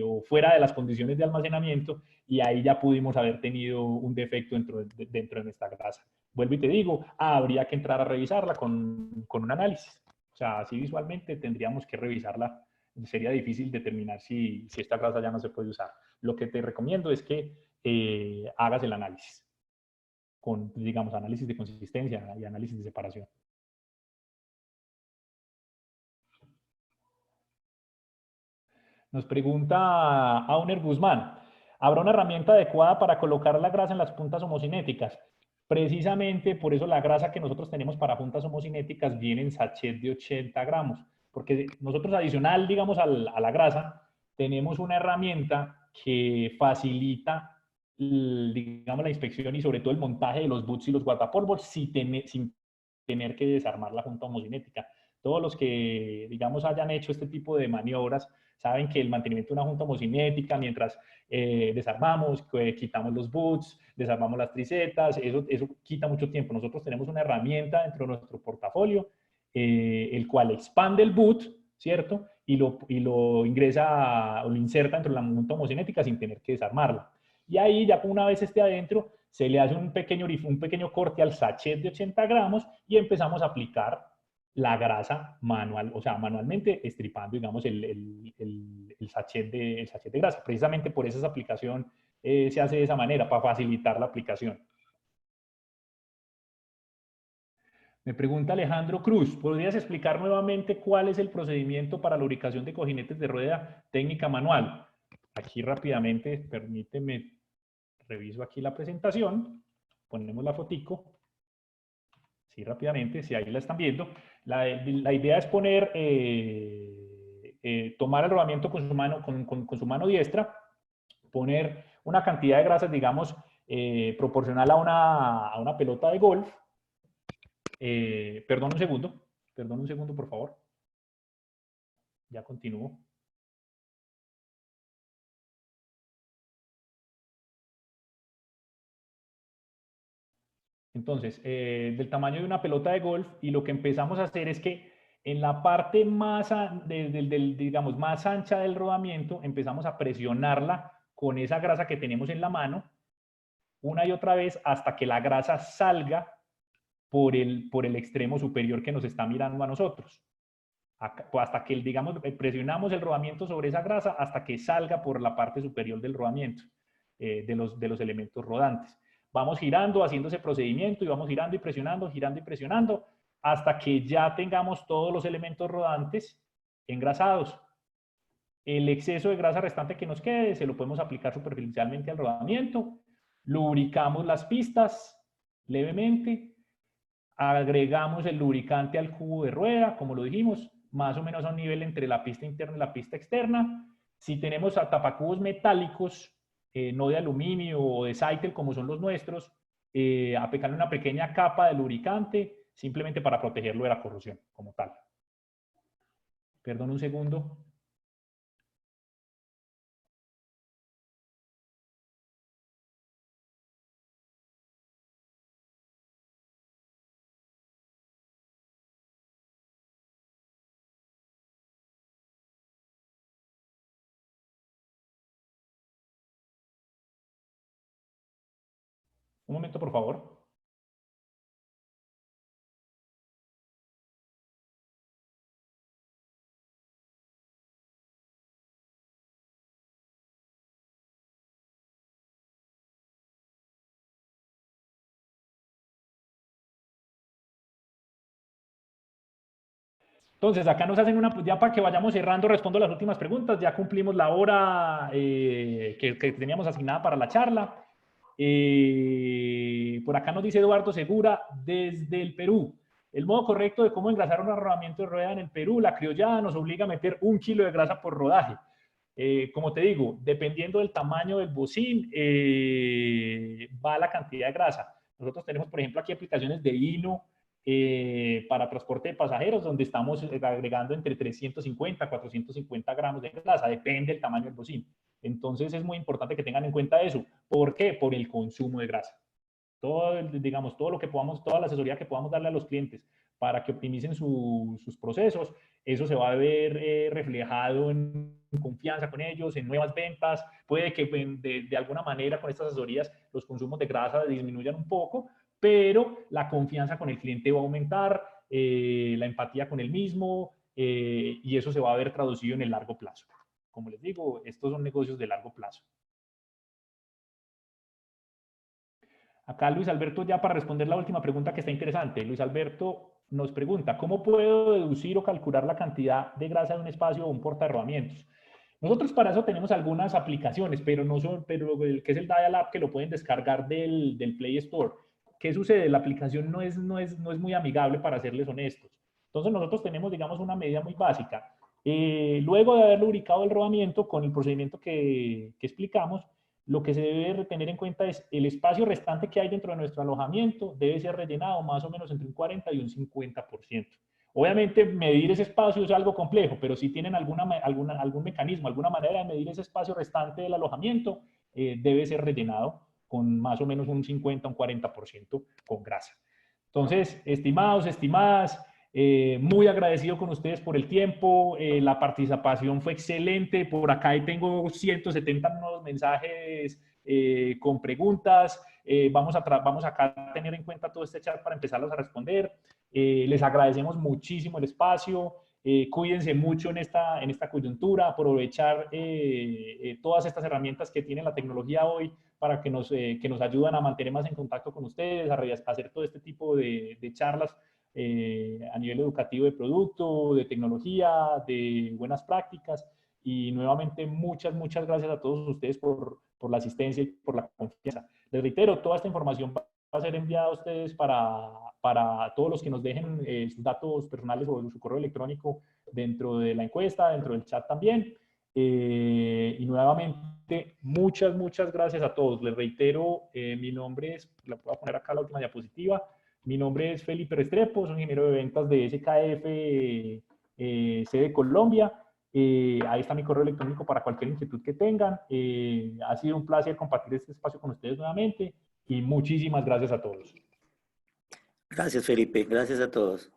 o fuera de las condiciones de almacenamiento, y ahí ya pudimos haber tenido un defecto dentro de nuestra grasa. Vuelvo y te digo, habría que entrar a revisarla con un análisis. O sea, así visualmente tendríamos que revisarla. Sería difícil determinar si esta grasa ya no se puede usar. Lo que te recomiendo es que hagas el análisis, digamos, análisis de consistencia y análisis de separación. Nos pregunta Auner Guzmán, ¿habrá una herramienta adecuada para colocar la grasa en las puntas homocinéticas? Precisamente por eso la grasa que nosotros tenemos para puntas homocinéticas viene en sachet de 80 gramos, porque nosotros adicional, digamos, a la grasa, tenemos una herramienta que facilita, digamos, la inspección y sobre todo el montaje de los boots y los guardapolvos sin tener que desarmar la junta homocinética. Todos los que, digamos, hayan hecho este tipo de maniobras saben que el mantenimiento de una junta homocinética, mientras desarmamos, quitamos los boots, desarmamos las tricetas, eso quita mucho tiempo. Nosotros tenemos una herramienta dentro de nuestro portafolio, el cual expande el boot, ¿cierto? Y lo ingresa o lo inserta dentro de la junta homocinética sin tener que desarmarla. Y ahí, ya una vez esté adentro, se le hace un pequeño corte al sachet de 80 gramos y empezamos a aplicar la grasa manualmente estripando, digamos, el sachet de grasa. Precisamente por esa aplicación se hace de esa manera, para facilitar la aplicación. Me pregunta Alejandro Cruz, ¿podrías explicar nuevamente cuál es el procedimiento para la lubricación de cojinetes de rueda técnica manual? Aquí rápidamente, permíteme, reviso aquí la presentación, ponemos la fotico. Sí, rápidamente, si ahí la están viendo. La idea es tomar el rodamiento con su mano diestra, poner una cantidad de grasas, digamos, proporcional a una pelota de golf. Perdón un segundo, por favor. Ya continúo. Entonces, del tamaño de una pelota de golf, y lo que empezamos a hacer es que en la parte digamos, más ancha del rodamiento empezamos a presionarla con esa grasa que tenemos en la mano una y otra vez hasta que la grasa salga por el extremo superior que nos está mirando a nosotros. Hasta que, digamos, presionamos el rodamiento sobre esa grasa hasta que salga por la parte superior del rodamiento, de los elementos rodantes. Vamos girando, haciendo ese procedimiento, y vamos girando y presionando, hasta que ya tengamos todos los elementos rodantes engrasados. El exceso de grasa restante que nos quede se lo podemos aplicar superficialmente al rodamiento. Lubricamos las pistas levemente. Agregamos el lubricante al cubo de rueda, como lo dijimos, más o menos a un nivel entre la pista interna y la pista externa. Si tenemos tapacubos metálicos, no de aluminio o de Cytel como son los nuestros, aplicarle una pequeña capa de lubricante simplemente para protegerlo de la corrosión como tal. Perdón un segundo. Un momento, por favor. Entonces, acá nos hacen una, ya para que vayamos cerrando, respondo las últimas preguntas. Ya cumplimos la hora que teníamos asignada para la charla. Por acá nos dice Eduardo Segura, desde el Perú. El modo correcto de cómo engrasar un arrobamiento de rueda en el Perú, la criollada nos obliga a meter 1 kilo de grasa por rodaje. Como te digo, dependiendo del tamaño del bocín, va la cantidad de grasa. Nosotros tenemos, por ejemplo, aquí aplicaciones de hino para transporte de pasajeros, donde estamos agregando entre 350 a 450 gramos de grasa, depende del tamaño del bocín. Entonces es muy importante que tengan en cuenta eso. ¿Por qué? Por el consumo de grasa. Todo, digamos, todo lo que podamos, toda la asesoría que podamos darle a los clientes para que optimicen sus procesos, eso se va a ver reflejado en confianza con ellos, en nuevas ventas. Puede que de alguna manera con estas asesorías los consumos de grasa disminuyan un poco, pero la confianza con el cliente va a aumentar, la empatía con el mismo, y eso se va a ver traducido en el largo plazo. Como les digo, estos son negocios de largo plazo. Acá Luis Alberto, ya para responder la última pregunta que está interesante, Luis Alberto nos pregunta, ¿cómo puedo deducir o calcular la cantidad de grasa de un espacio o un portaherramientas? Nosotros para eso tenemos algunas aplicaciones, pero no son, pero el que es el Dial App, que lo pueden descargar del Play Store. ¿Qué sucede? La aplicación no es muy amigable, para serles honestos. Entonces nosotros tenemos, digamos, una medida muy básica. Luego de haber lubricado el rodamiento con el procedimiento que explicamos, lo que se debe tener en cuenta es el espacio restante que hay dentro de nuestro alojamiento debe ser rellenado más o menos entre un 40 y un 50%. Obviamente medir ese espacio es algo complejo, pero si tienen algún mecanismo, alguna manera de medir ese espacio restante del alojamiento, debe ser rellenado con más o menos un 50 o un 40% con grasa. Entonces, estimados, estimadas, muy agradecido con ustedes por el tiempo, la participación fue excelente. Por acá tengo 170 nuevos mensajes con preguntas. Vamos acá a tener en cuenta todo este chat para empezarlos a responder. Les agradecemos muchísimo el espacio. Cuídense mucho en esta coyuntura, aprovechar todas estas herramientas que tiene la tecnología hoy para que nos ayudan a mantener más en contacto con ustedes, a hacer todo este tipo de charlas a nivel educativo de producto, de tecnología, de buenas prácticas. Y nuevamente muchas gracias a todos ustedes por la asistencia y por la confianza. Les reitero, toda esta información va a ser enviada a ustedes para todos los que nos dejen sus datos personales o su correo electrónico dentro de la encuesta, dentro del chat también. Y nuevamente, muchas gracias a todos. Les reitero, mi nombre es, la voy a poner acá la última diapositiva. Mi nombre es Felipe Restrepo, soy ingeniero de ventas de SKF sede Colombia. Ahí está mi correo electrónico para cualquier inquietud que tengan. Ha sido un placer compartir este espacio con ustedes nuevamente y muchísimas gracias a todos. Gracias, Felipe. Gracias a todos.